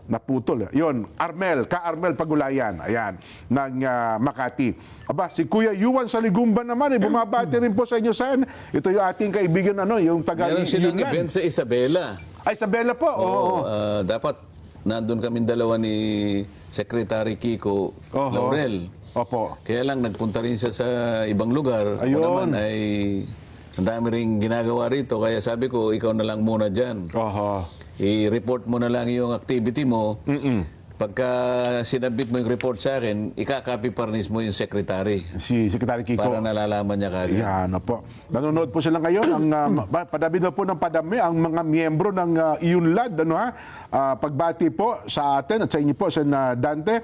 Naputol. Yun, Ka-Armel Pagulayan, ayan, ng Makati. Aba, si Kuya Yuan Saligumba naman, bumabati rin po sa inyo, Sen. Ito yung ating kaibigan, yung taga Meron silang Yunnan. event sa Isabela. Ay, Isabela po. Oo. Dapat nandun kami dalawa ni Secretary Kiko Laurel. Opo. Kaya lang nagpunta rin siya sa ibang lugar. Ayun. Ako naman ay ang dami rin ginagawa rito. Kaya sabi ko, ikaw na lang muna dyan. Oho. I-report mo na lang yung activity mo. Pagka sinabit mo yung report sa akin, ikakopy parnis mo yung secretary Si Secretary Kiko. para nalalaman niya kagad. Yan, po. Nanonood po sila ngayon. Padabi na po ng padami ang mga miyembro ng Iunlad. Pagbati po sa atin at sa inyo po, Sen Dante,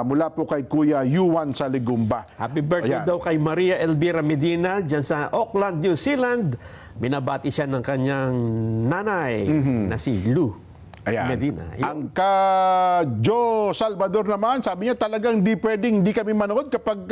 mula po kay Kuya Yuan Saligumba. Happy birthday Ayan. daw kay Maria Elvira Medina dyan sa Auckland, New Zealand. Binabati siya ng kanyang nanay na si Lou Medina. Yun. Ang Joe Salvador naman, sabi niya talagang di kami manood kapag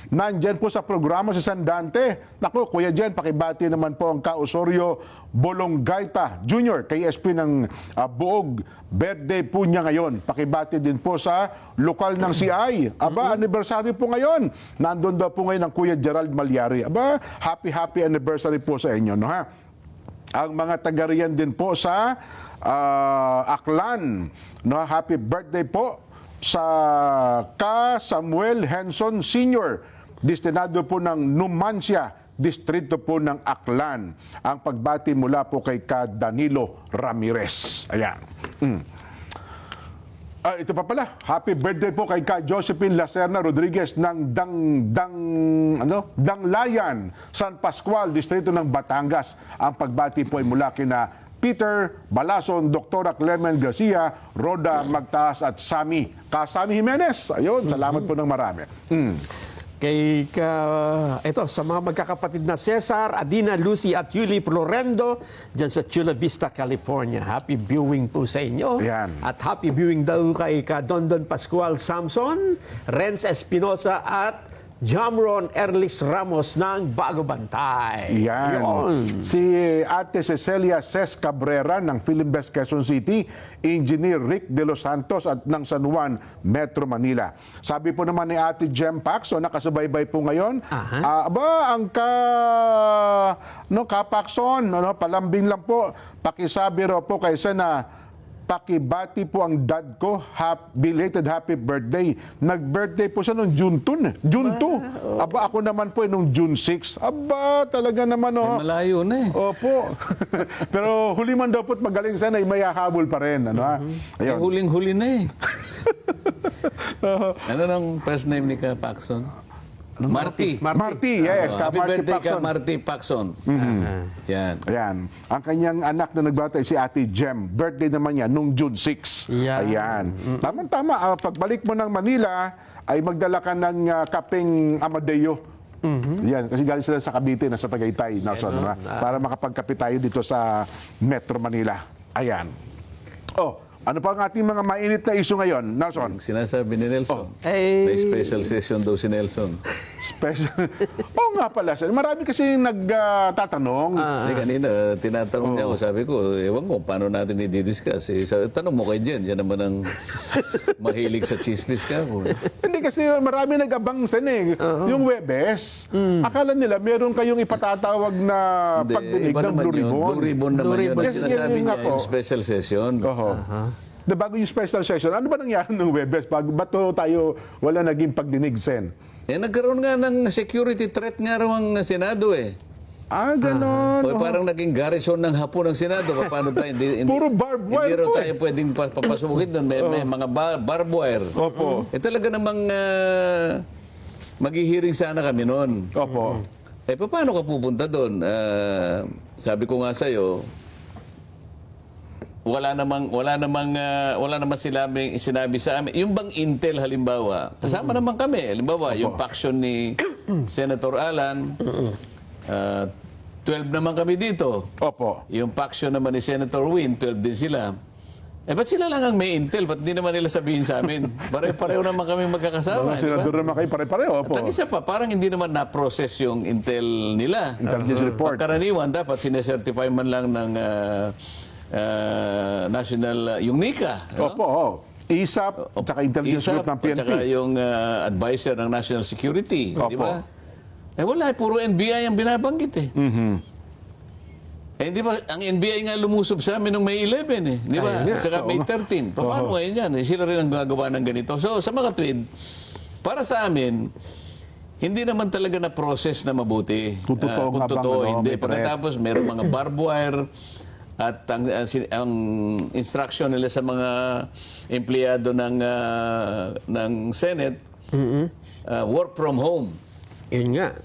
nandyan po sa programa si San Dante. Naku, Kuya Jen, pakibati naman po ang Osorio Bolonggaita Jr. kay SP ng Buog. Birthday po niya ngayon. Pakibati din po sa lokal ng CI. Aba, anniversary po ngayon. Nandun daw po ngayon ang Kuya Gerald Malyari. Aba, happy anniversary po sa inyo. No, ha? Ang mga taga-riyan din po sa Aklan. No, happy birthday po sa Samuel Henson Sr. Destinado po ng Numancia, distrito po ng Aklan. Ang pagbati mula po kay Danilo Ramirez. Ayan. Ito pa pala, happy birthday po kay Josephine Lacerna Rodriguez ng Danglayan, San Pascual, distrito ng Batangas. Ang pagbati po ay mula kina Peter Balason, Dr. Clemen Garcia, Roda Magtaas at Sami Jimenez. Ayun, salamat po ng marami. Ito, sa mga magkakapatid na Cesar, Adina, Lucy at Yuli Florendo dyan sa Chula Vista, California. Happy viewing po sa inyo. Yan. At happy viewing daw kay Dondon Pascual Samson, Renz Espinosa at Jamron Erlis Ramos ng Bago Bantay. Yan. Yun. Si Ate Cecilia Ces Cabrera ng Philimbest Quezon City, Engineer Rick De Los Santos at ng San Juan, Metro Manila. Sabi po naman ni Ate Jem Paxson, nakasubaybay po ngayon. Ang Paxson, palambing lang po, pakisabi raw po kay Sena, pakibati po ang dad ko, belated happy birthday. Nag-birthday po siya noong June 2. June 2. Aba, ako naman po noong June 6. Aba, talaga naman. Malayo na eh. Opo. Pero huli man daw po't magaling sana, may habol pa rin. Eh, huling-huli na eh. Ano nang first name ni Ka Paxson? Marty. Marty, yes. Happy Marty birthday Paxson. ka, Marty Paxson. Yan. Ayan. Ang kanyang anak na nagbatay si Ate Jem. Birthday naman niya nung June 6. Yan. Ayan. Tama-tama. Pagbalik mo ng Manila, ay magdala ka ng kapeng Amadeo. Yan. Kasi galing sila sa Cavite na sa Tagaytay. Para makapagkape tayo dito sa Metro Manila. Ayan. Ano pa ang ating mga mainit na issue ngayon, Nelson? Sinasabi ni Nelson. Eh, May special session daw si Nelson. Special. Nga pala. Marami kasi nagtatanong. Kanina, tinatanong niya ako, sabi ko, ewan ko, paano natin i-discuss? Tanong mo kay Jen, yan naman ang mahilig sa chismis ka. Hindi kasi marami nag-abang yung Webes. Akala nila meron kayong ipatatawag na pagdinig iba ng naman Blue yun. Ribbon. Blue Ribbon naman yun. Ang Yes, sinasabi yan nga niya, po. yung special session. Bago yung special session, ano ba nangyari ng Webes? Ba't tayo wala naging pagdinig, Sen? Nagkaroon nga ng security threat nga raw ang Senado eh. Ganon. Parang naging garrison ng Hapon ng Senado. Paano tayo? Puro barbed wire Hindi raw po tayo pwedeng papasukin doon. May mga barbed wire. Opo. Talaga namang maghihiring sana kami noon. Opo. Paano ka pupunta doon? Sabi ko nga sa'yo, wala namang sinabi sa amin. Yung bang intel halimbawa, kasama naman kami. Halimbawa, yung faction ni Senator Alan, 12 naman kami dito. Opo. Yung faction naman ni Senator Win, 12 din sila. Ba't sila lang ang may intel? Ba't hindi naman nila sabihin sa amin? Pare-pareho naman kami magkakasama. Mga di ba? senador naman kayo pare-pareho. Opo. At ang isa pa, parang hindi naman na-process yung intel nila. Intelligence report. Pagkaraniwan, dapat sinesertify man lang ng national, yung NICA. Ano? Opo. ISAP, tsaka intelligence group ng PNP. At saka yung advisor ng national security. Opo. Di ba? Wala, puro NBI ang binabanggit eh. Di ba, ang NBI nga lumusob sa amin nung May 11 eh. Di ba? Ayun nga. At saka May 13. Paano ngayon yan? Sila rin ang gagawa ng ganito. So, sa mga tweet, para sa amin, hindi naman talaga na process na mabuti. Kung totoo Kung nga bang, totoo, hindi. may threat. Pagkatapos, meron mga barbed wire at ang instruction nila sa mga empleyado ng Senate, work from home. Yun nga.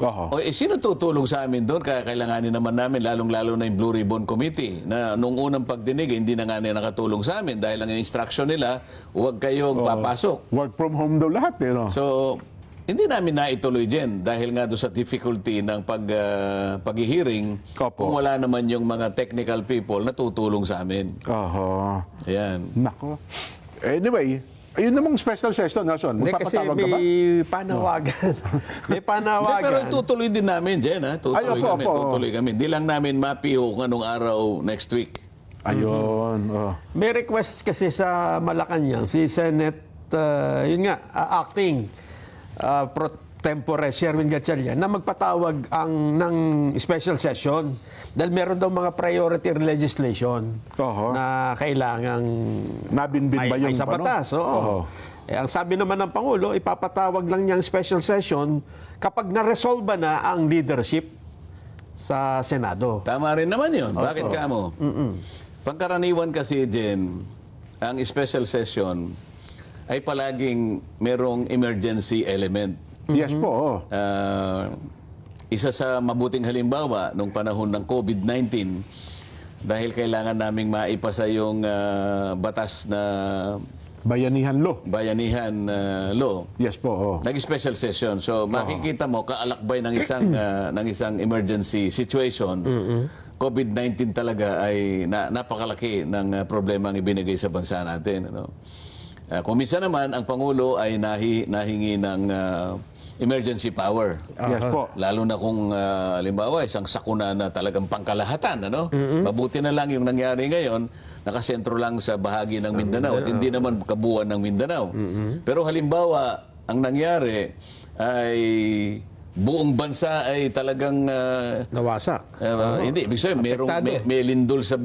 Oho. Sino tutulong sa amin doon? Kaya kailanganin naman namin, lalong-lalo na yung Blue Ribbon Committee, na nung unang pagdinig, hindi na nga nila nakatulong sa amin dahil ang instruction nila, huwag kayong papasok. Work from home daw lahat eh, no? So, hindi namin naituloy din dahil nga doon sa difficulty ng pag-hearing Opo. kung wala naman yung mga technical people na tutulong sa amin. Oho. Ayan. Nako. Anyway, ayun namang special session, Nelson. Hindi, kasi Magpapatawag ka ba? may panawagan. May Hindi, panawagan. pero tutuloy din namin, Jen. Ha? Tutuloy Ay, opo, kami, opo. tutuloy kami. Hindi lang namin mapiho kung anong araw next week. Ayun. May request kasi sa Malacanang, si Senate, yun nga, acting pro tempore Sherwin Gatchalian, na magpatawag ng special session dahil meron daw mga priority legislation Oho. na kailangang Nabinbin ba yung sa batas. Oo. Oho. Ang sabi naman ng Pangulo, ipapatawag lang niyang special session kapag na-resolve na ang leadership sa Senado. Tama rin naman yun. Bakit ka mo? Pangkaraniwan kasi, Jen, ang special session ay palaging merong emergency element. Yes po. Oh. Isa sa mabuting halimbawa nung panahon ng COVID-19, dahil kailangan naming maipasa yung batas na Bayanihan law. bayanihan law, Yes po. Oh. nag-special session. So makikita mo kaalakbay ng isang emergency situation. COVID-19 talaga ay napakalaki ng problema ang ibinigay sa bansa natin. Ano? Kung minsan naman ang Pangulo ay nahingi ng emergency power. Yes po. Lalo na kung halimbawa isang sakuna na talagang pangkalahatan, ano? Mabuti na lang yung nangyari ngayon, nakasentro lang sa bahagi ng Mindanao at hindi naman kabuuan ng Mindanao. Pero halimbawa, ang nangyari ay buong bansa ay talagang Nawasak. hindi, ibig sabihin, may lindol sa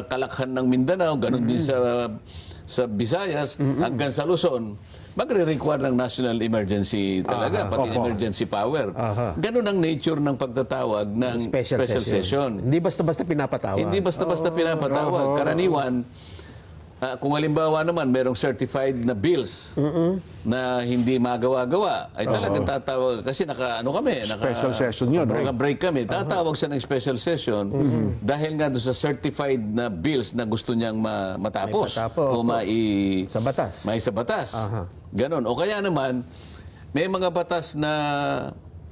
kalakhan ng Mindanao, ganun din sa Visayas, hanggang sa Luzon, magre-require ng national emergency talaga, pati emergency power. Ganun ang nature ng pagtatawag ng special session. Hindi basta-basta pinapatawag. Hindi basta-basta pinapatawag. Karaniwan, kung halimbawa naman, merong certified na bills na hindi magawa-gawa, ay talagang tatawag. Kasi Special session yun, no? naka-break kami. Tatawag siya ng special session dahil nga doon sa certified na bills na gusto niyang matapos o Sa batas. may sa batas. Ganon. O kaya naman, may mga batas na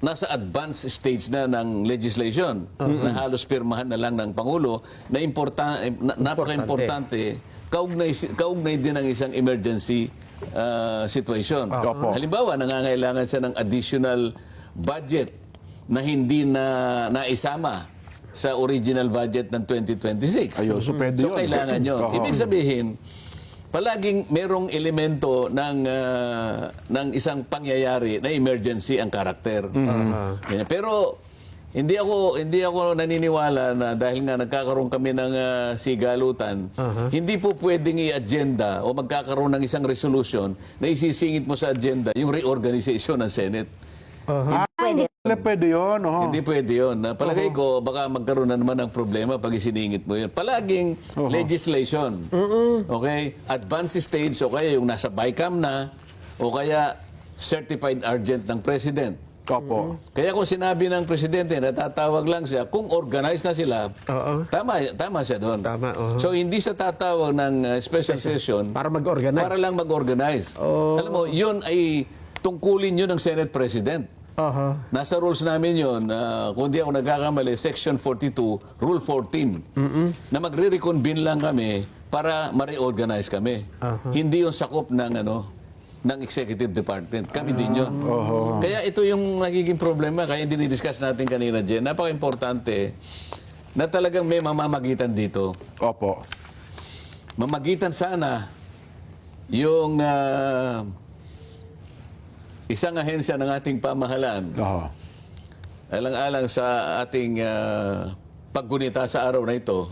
nasa advanced stage na ng legislation na halos pirmahan na lang ng Pangulo na napaka-importante, kaugnay din ng isang emergency situation. Halimbawa, nangangailangan siya ng additional budget na hindi na naisama sa original budget ng 2026. Ayun, so pwede yun. Kailangan yun. Ibig sabihin, palaging merong elemento ng isang pangyayari na emergency ang karakter. Ganyan. Pero hindi ako naniniwala na dahil nga nagkakaroon kami ng sigalutan, hindi po pwedeng i-agenda o magkakaroon ng isang resolution na isisingit mo sa agenda yung reorganization ng Senate. Pwede yun. Oh. Hindi pwede yun. Palagay ko, baka magkaroon na naman ng problema pag isiningit mo yun. Palaging legislation. Okay? Advanced stage, o kaya yung nasa BICAM na, o kaya certified urgent ng President. Opo. Kaya kung sinabi ng Presidente na tatawag lang siya, kung organized na sila, tama siya doon. Tama, So, hindi siya tatawag ng special session Para mag-organize. para lang mag-organize. Alam mo, yun ay tungkulin yun ng Senate President. Aha. Nasa rules namin yun, kung di ako nagkakamali, Section 42, Rule 14, na magre-reconvene lang kami para ma-reorganize kami. Hindi yung sakop ng executive department. Kami din yun. Kaya ito yung nagiging problema. Kaya dinidiscuss natin kanina, Jen. Napaka-importante na talagang may mamamagitan dito. Opo. Mamagitan sana yung isang ahensya ng ating pamahalaan Oho. alang-alang sa ating paggunita sa araw na ito.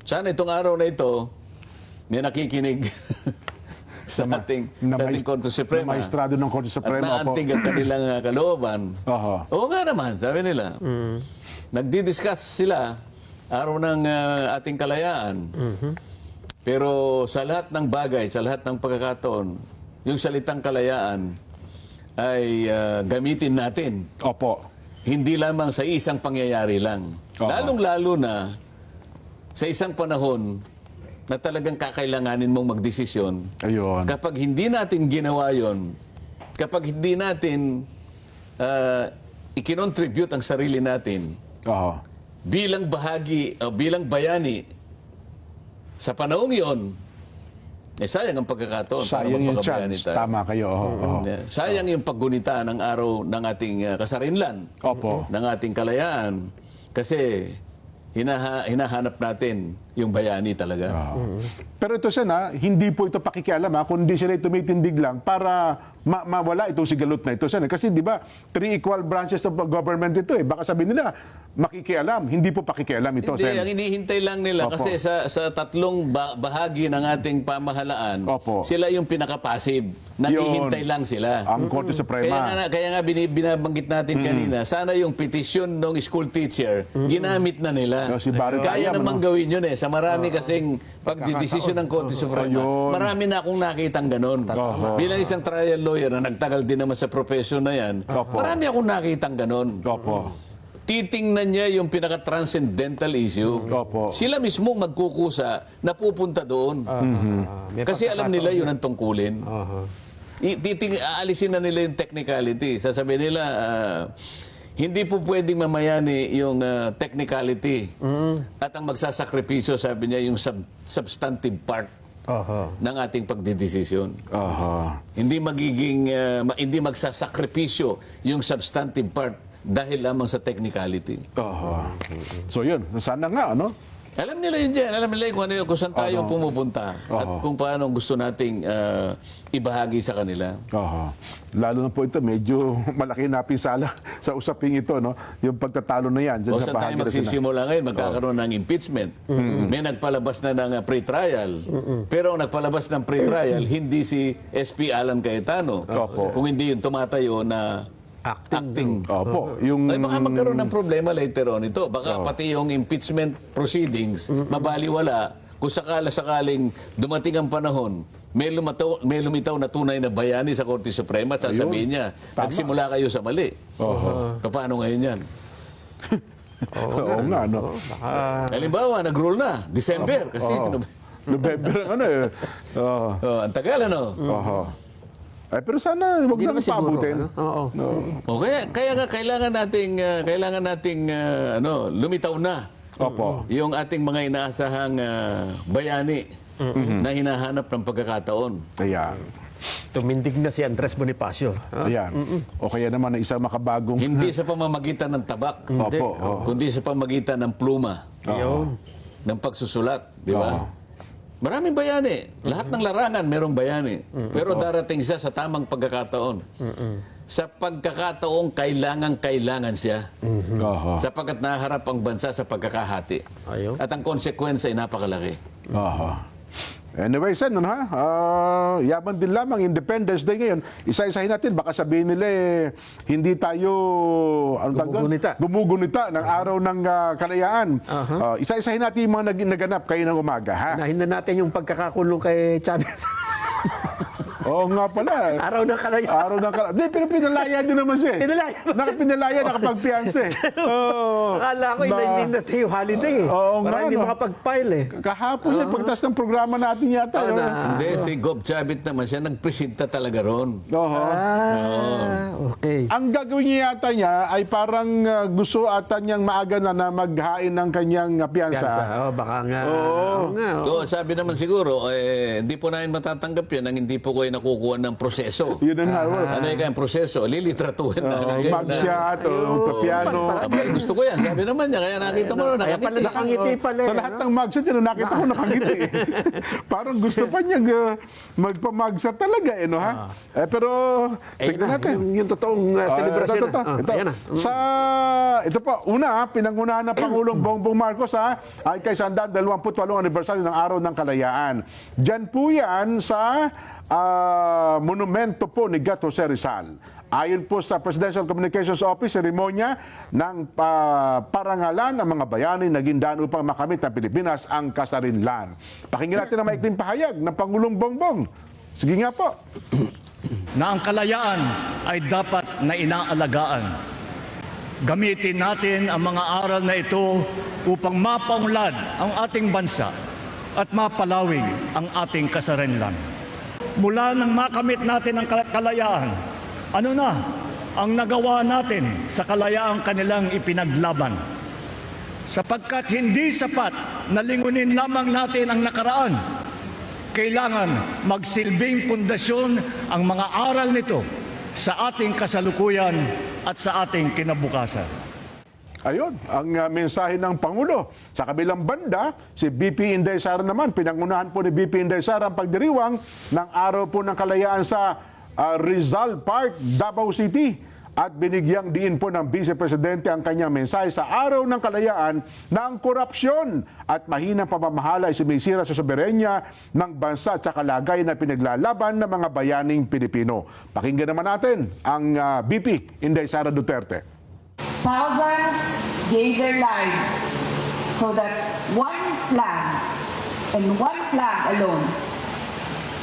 Sana itong araw na ito may nakikinig sa ating Korte Na Suprema maestrado ng Korte at Suprema. Opo. naantig ang kanilang kalooban. Oho. Oo nga naman, sabi nila. Nagdi-discuss sila araw ng ating kalayaan. Pero sa lahat ng bagay, sa lahat ng pagkakataon, yung salitang kalayaan ay gamitin natin. Opo. Hindi lamang sa isang pangyayari lang. Oo. Lalong-lalo na sa isang panahon na talagang kakailanganin mong magdesisyon. Ayun. Kapag hindi natin ginawa yon, kapag hindi natin ikinontribute ang sarili natin Oho. bilang bahagi o bilang bayani sa panahong yon, sayang ang pagkakataon para Sayang yung magpakabayani chance. tayo. Tama kayo. Oho. Sayang yung paggunita ng araw ng ating kasarinlan, Opo. ng ating kalayaan. Kasi hinahanap natin yung bayani talaga. Pero ito Sen, hindi po ito pakikialam kundi sila tumitindig lang para mawala itong sigalot na ito Sen. Kasi di ba, 3 equal branches of government ito Baka sabihin nila, makikialam. Hindi po pakikialam ito Hindi, Sen. ang hinihintay lang nila Opo. kasi sa tatlong bahagi ng ating pamahalaan, Opo. sila yung pinaka-passive. Naghihintay lang sila. Ang Korte Suprema. Kaya nga binabanggit natin kanina, sana yung petisyon ng school teacher, ginamit na nila. Si Barrett Kaya Ayam, namang gawin yun Sa marami kasing pagdidesisyon ng Korte Suprema, Ayun. marami na akong nakitang ganon. Bilang isang trial lawyer na nagtagal din naman sa profession na yan, marami akong nakitang ganon. Opo. Titingnan niya yung pinaka-transcendental issue. Opo. Sila mismo magkukusa na pupunta doon. Kasi alam nila yun ang tungkulin. Aalisin na nila yung technicality. Sasabihin nila, hindi po pwedeng mamayani yung technicality. At ang magsasakripisyo, sabi niya, yung substantive part ng ating pagdidesisyon. Oho. Hindi hindi magsasakripisyo yung substantive part dahil lamang sa technicality. Oho. So yun, sana nga, Alam nila yun dyan. Alam nila yun kung saan tayo pumupunta at kung paano gusto nating ibahagi sa kanila. Oho. Lalo na po ito, medyo malaki na pinsala sa usaping ito, Yung pagtatalo na yan. O saan tayo magsisimula ngayon, magkakaroon ng impeachment. May nagpalabas na ng pre-trial. Pero ang nagpalabas ng pre-trial, hindi si SP Alan Cayetano. Opo. Kung hindi yung tumatayo na acting. Opo. Yung... Ay, baka magkaroon ng problema later on ito. Baka pati yung impeachment proceedings, mabaliwala kung sakaling dumating ang panahon, may lumitaw na tunay na bayani sa Korte Suprema at sasabihin niya, nagsimula kayo sa mali. Paano ngayon yan? Oo nga, Halimbawa, nag-rule na, December. Kasi, November, Oo. ang tagal, ano? Oho. Ay, pero sana huwag nang paabutin. Oo. O kaya nga kailangan nating lumitaw na Opo. yung ating mga inaasahang bayani na hinahanap ng pagkakataon. Ayan. Tumindig na si Andres Bonifacio. Ayan. O kaya naman na isang makabagong... Hindi sa pamamagitan ng tabak, Opo. kundi sa pamamagitan ng pluma, Yun. ng pagsusulat, di ba? Maraming bayani. Lahat ng larangan merong bayani. Pero darating siya sa tamang pagkakataon. Sa pagkakataong kailangan siya. Oho. Sapagkat naharap ang bansa sa pagkakahati. Ayun. At ang konsekwensya ay napakalaki. Oho. Anyway, Sen, yaman din lamang Independence Day ngayon. Isa-isahin natin, baka sabihin nila hindi tayo gumugunita ng araw ng kalayaan. Isa-isahin natin yung mga naganap kayo ng umaga, ha? Nahin na natin yung pagkakakulong kay Chavez. Oo nga pala. Araw ng kalayaan. Araw ng kalayaan. Di, pero pinalaya din naman siya. Pinalaya ba siya? Pinalaya, nakapagpianse. Akala ko inainin natin yung holiday. Oo nga, Para hindi no? makapag-file eh. Kahapon yan, pagtas ng programa natin yata. no? Hindi, si Gob Chavit naman siya, nagpresenta talaga ron. Oo. Okay. Ang gagawin niya yata niya ay parang gusto ata niyang maaga na maghain ng kanyang piyansa. Piyansa. Oh, baka nga. Oo. nga. Oo, sabi naman siguro, hindi po namin matatanggap yan ang hindi po kayo nakukuha ng proseso. Yun ang Ano yung kayang proseso? Lilitratuhin namin kayo. magshot o papiano. Abay, gusto ko yan. Sabi naman niya, kaya nakita mo rin, Kaya pala nakangiti. nakangiti pala. Sa lahat ng magshot, yun, nakita ko nakangiti. Parang gusto pa niyang magpamagshot talaga, no, ha? Pero, tignan natin. Yung totoong celebration. Ito. Ayan na. Ito po, una, pinangunahan ng Pangulong Bongbong Marcos ay kay 128 anibersaryo ng Araw ng Kalayaan. Diyan po yan sa monumento po ni Gat Jose Rizal. Ayon po sa Presidential Communications Office, seremonya ng parangalan ng mga bayani naging daan upang makamit ng Pilipinas ang kasarinlan. Pakinggan natin ang maikling pahayag ng Pangulong Bongbong. Sige nga po. Na ang kalayaan ay dapat na inaalagaan. Gamitin natin ang mga aral na ito upang mapaunlad ang ating bansa at mapalawig ang ating kasarinlan. Mula nang makamit natin ang kalayaan, ano na ang nagawa natin sa kalayaang kanilang ipinaglaban? Sapagkat hindi sapat na lingunin lamang natin ang nakaraan. Kailangan magsilbing pundasyon ang mga aral nito sa ating kasalukuyan at sa ating kinabukasan. Ayun, ang mensahe ng Pangulo. Sa kabilang banda, si BP Inday Sara naman, pinangunahan po ni BP Inday Sara ang pagdiriwang ng Araw po ng Kalayaan sa Rizal Park, Davao City. At binigyang diin po ng Vice Presidente ang kanyang mensahe sa Araw ng Kalayaan na ang korupsyon at mahinang pamamahala ay sumisira sa soberenya ng bansa at sa kalagayan na pinaglalaban ng mga bayaning Pilipino. Pakinggan naman natin ang BP Inday Sara Duterte. Thousands gave their lives so that one flag and one flag alone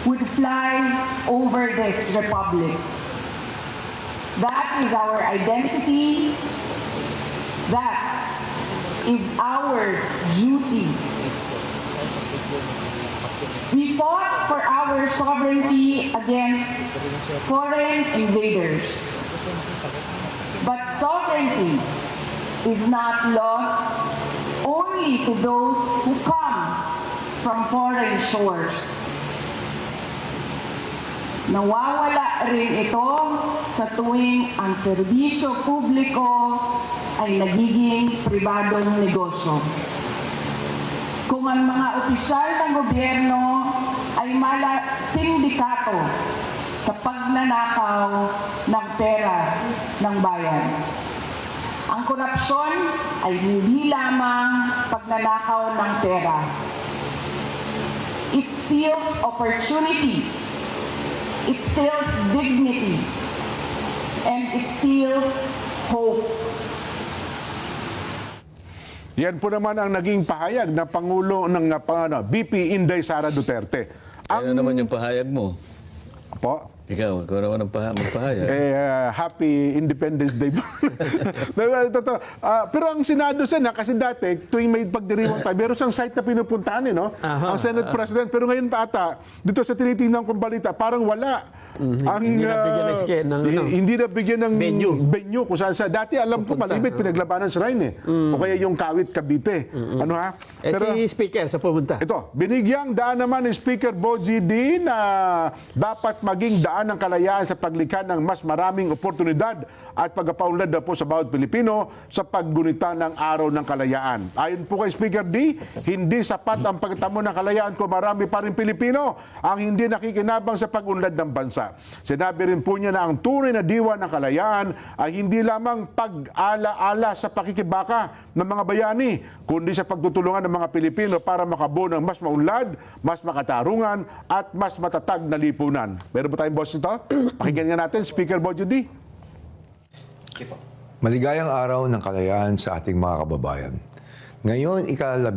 would fly over this republic. That is our identity. That is our duty. We fought for our sovereignty against foreign invaders. But sovereignty is not lost only to those who come from foreign shores. Nawawala rin ito sa tuwing ang serbisyo publiko ay nagiging pribadong negosyo. Kung ang mga opisyal ng gobyerno ay sindikato sa pagnanakaw ng pera ng bayan. Ang korupsyon ay hindi lamang pagnanakaw ng pera. It steals opportunity. It steals dignity, and it steals hope. Yan po naman ang naging pahayag ng Pangulo ng BP Inday Sara Duterte. Ano naman yung pahayag mo? Po, Ikaw naman ang magpahayag. Happy Independence Day. Pero ang Senado kasi dati, tuwing may pagdiriwang tayo, meron siyang site na pinupuntahan, no? Ang Senate President. Pero ngayon pa ata, dito sa tinitingnan kong balita, parang wala. Hindi nabigyan ng hindi nabigyan ng venue kung saan sa dati alam ko malibit pinaglabanan sa Rhine o kaya yung Kawit Cavite. Ano ha? Si Speaker sa pumunta. Ito, binigyang daan naman ni Speaker Boji D na dapat maging daan ng kalayaan sa paglikha ng mas maraming oportunidad at pagpapaunlad na po sa bawat Pilipino sa paggunita ng Araw ng Kalayaan. Ayon po kay Speaker D, hindi sapat ang pagtamo ng kalayaan kung marami pa rin Pilipino ang hindi nakikinabang sa pag-unlad ng bansa. Sinabi rin po niya na ang tunay na diwa ng kalayaan ay hindi lamang pag-ala-ala sa pakikibaka ng mga bayani, kundi sa pagtutulungan ng mga Pilipino para makabuo ng mas maunlad, mas makatarungan, at mas matatag na lipunan. Meron ba tayong boss nito? Pakinggan nga natin, Speaker Bojo D. Maligayang araw ng kalayaan sa ating mga kababayan. Ngayon, ika-12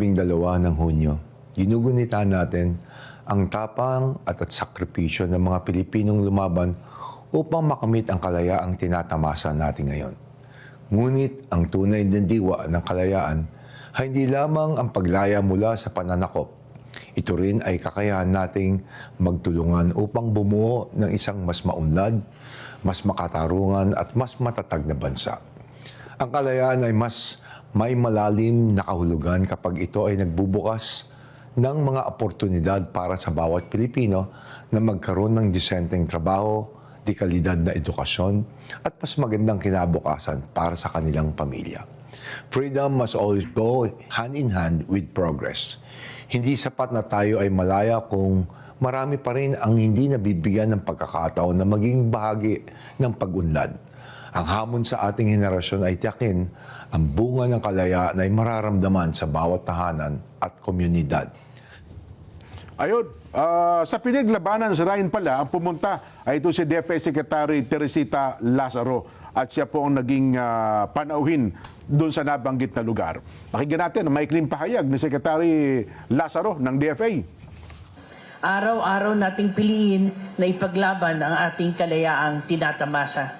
ng Hunyo, ginugunita natin ang tapang at sakripisyo ng mga Pilipinong lumaban upang makamit ang kalayaang tinatamasa natin ngayon. Ngunit ang tunay na diwa ng kalayaan ay hindi lamang ang paglaya mula sa pananakop. Ito rin ay kakayahan nating magtulungan upang bumuo ng isang mas maunlad, mas makatarungan at mas matatag na bansa. Ang kalayaan ay mas may malalim na kahulugan kapag ito ay nagbubukas ng mga oportunidad para sa bawat Pilipino na magkaroon ng disenteng trabaho, di kalidad na edukasyon at mas magandang kinabukasan para sa kanilang pamilya. Freedom must always go hand in hand with progress. Hindi sapat na tayo ay malaya kung marami pa rin ang hindi nabibigyan ng pagkakataon na maging bahagi ng pag-unlad. Ang hamon sa ating henerasyon ay tiyakin ang bunga ng kalayaan ay mararamdaman sa bawat tahanan at komunidad. Ayun, sa pinaglabanan sa Ryan pala, ang pumunta ay ito si DepEd Secretary Teresita Lazaro at siya po ang naging panauhin doon sa nabanggit na lugar. Pakinggan natin ang maikling pahayag ni Secretary Lazaro ng DFA. Araw-araw nating piliin na ipaglaban ang ating kalayaang tinatamasa.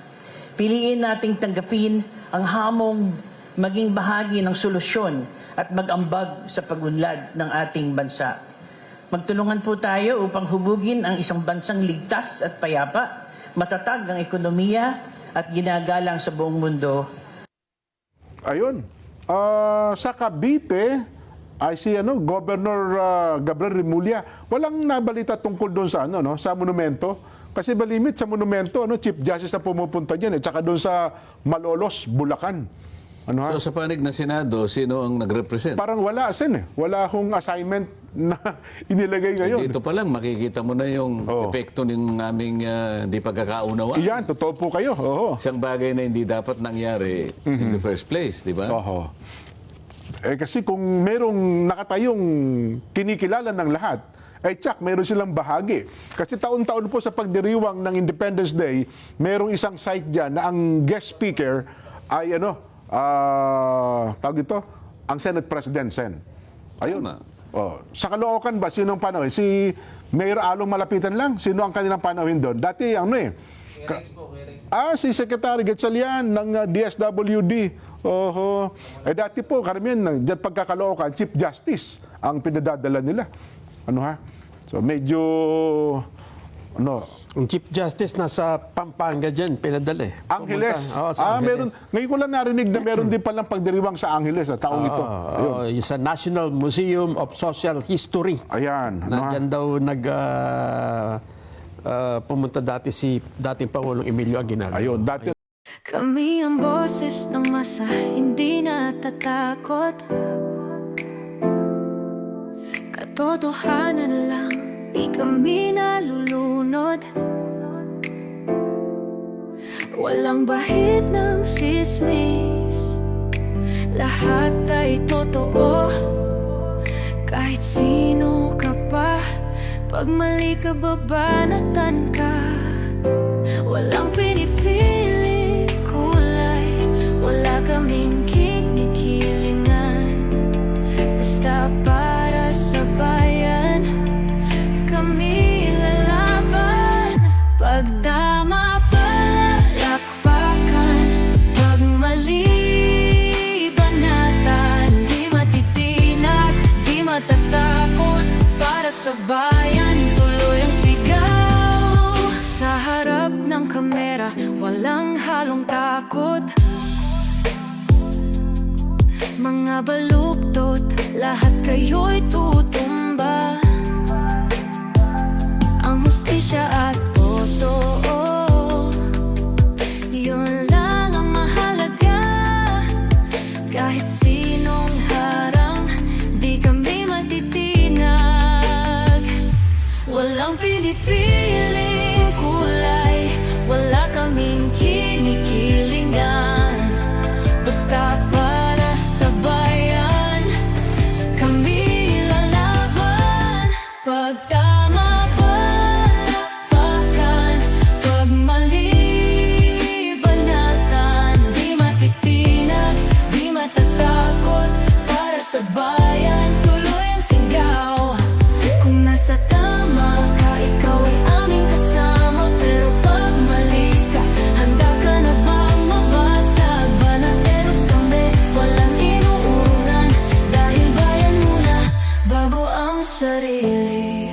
Piliin nating tanggapin ang hamong maging bahagi ng solusyon at mag-ambag sa pagunlad ng ating bansa. Magtulungan po tayo upang hubugin ang isang bansang ligtas at payapa, matatag ang ekonomiya at ginagalang sa buong mundo. Ayun, sa Cavite ay si Governor Gabriel Remulla, walang nabalita tungkol doon sa sa monumento. Kasi malimit sa monumento, Chief Justice na pumupunta diyan, at saka doon sa Malolos, Bulacan. So sa panig na Senado, sino ang nag-represent? Parang wala, Sen. Wala akong assignment na inilagay ngayon. Dito pa lang, makikita mo na yung epekto ng aming hindi pagkakaunawa. Iyan, totoo po kayo. Oo. Isang bagay na hindi dapat nangyari in the first place, di ba? Oo. Kasi kung merong nakatayong kinikilala ng lahat, tsak, meron silang bahagi. Kasi taon-taon po sa pagdiriwang ng Independence Day, merong isang site dyan na ang guest speaker ay tawag ito, ang Senate President Sen. Ayun. Tama. Sa Caloocan ba, sinong panahon? Si Mayor Along Malapitan lang? Sino ang kanilang panahon doon? Dati, si Secretary Gatchalian ng DSWD. Oho. Dati po, karamihan, dyan pagkakalookan, Chief Justice ang pinadadala nila. So, medyo, Ang Chief Justice nasa Pampanga dyan, pinadala eh. Angeles. Pumunta. Sa Angeles. Meron. Ngayon ko lang narinig na meron din palang pagdiriwang sa Angeles sa taong ito. Ayun. Yung sa National Museum of Social History. Ayan. Nandyan daw pumunta dati si dating Pangulong Emilio Aguinaldo. Ayun. Dati Kami ang boses ng masa, hindi natatakot. Katotohanan lang, di kami nalulunod. Walang bahid ng sismis, lahat ay totoo. Kahit sino ka pa, pag mali ka babanatan ka. Walang pinipili kulay, wala kaming kinikilingan. Basta para sa bayan, kami lalaban. Pag tama palakpakan, pag mali banatan. Di matitinag, di matatakot, para sa bayan tuloy ang sigaw. Sa harap ng kamera, walang halong takot. Mga baluktot, lahat kayo'y tutumba. Ang hustisya at totoo, yun lang ang mahalaga. Kahit sinong harang, di kami matitinag. Walang pinipiling kulay, wala kaming kinikilingan. Basta para sa bayan, kami lalaban. Pag tama palakpakan, pag mali banatan. Di matitinag, di matatakot, para sa bayan tuloy ang sigaw. Kung nasa tama muli.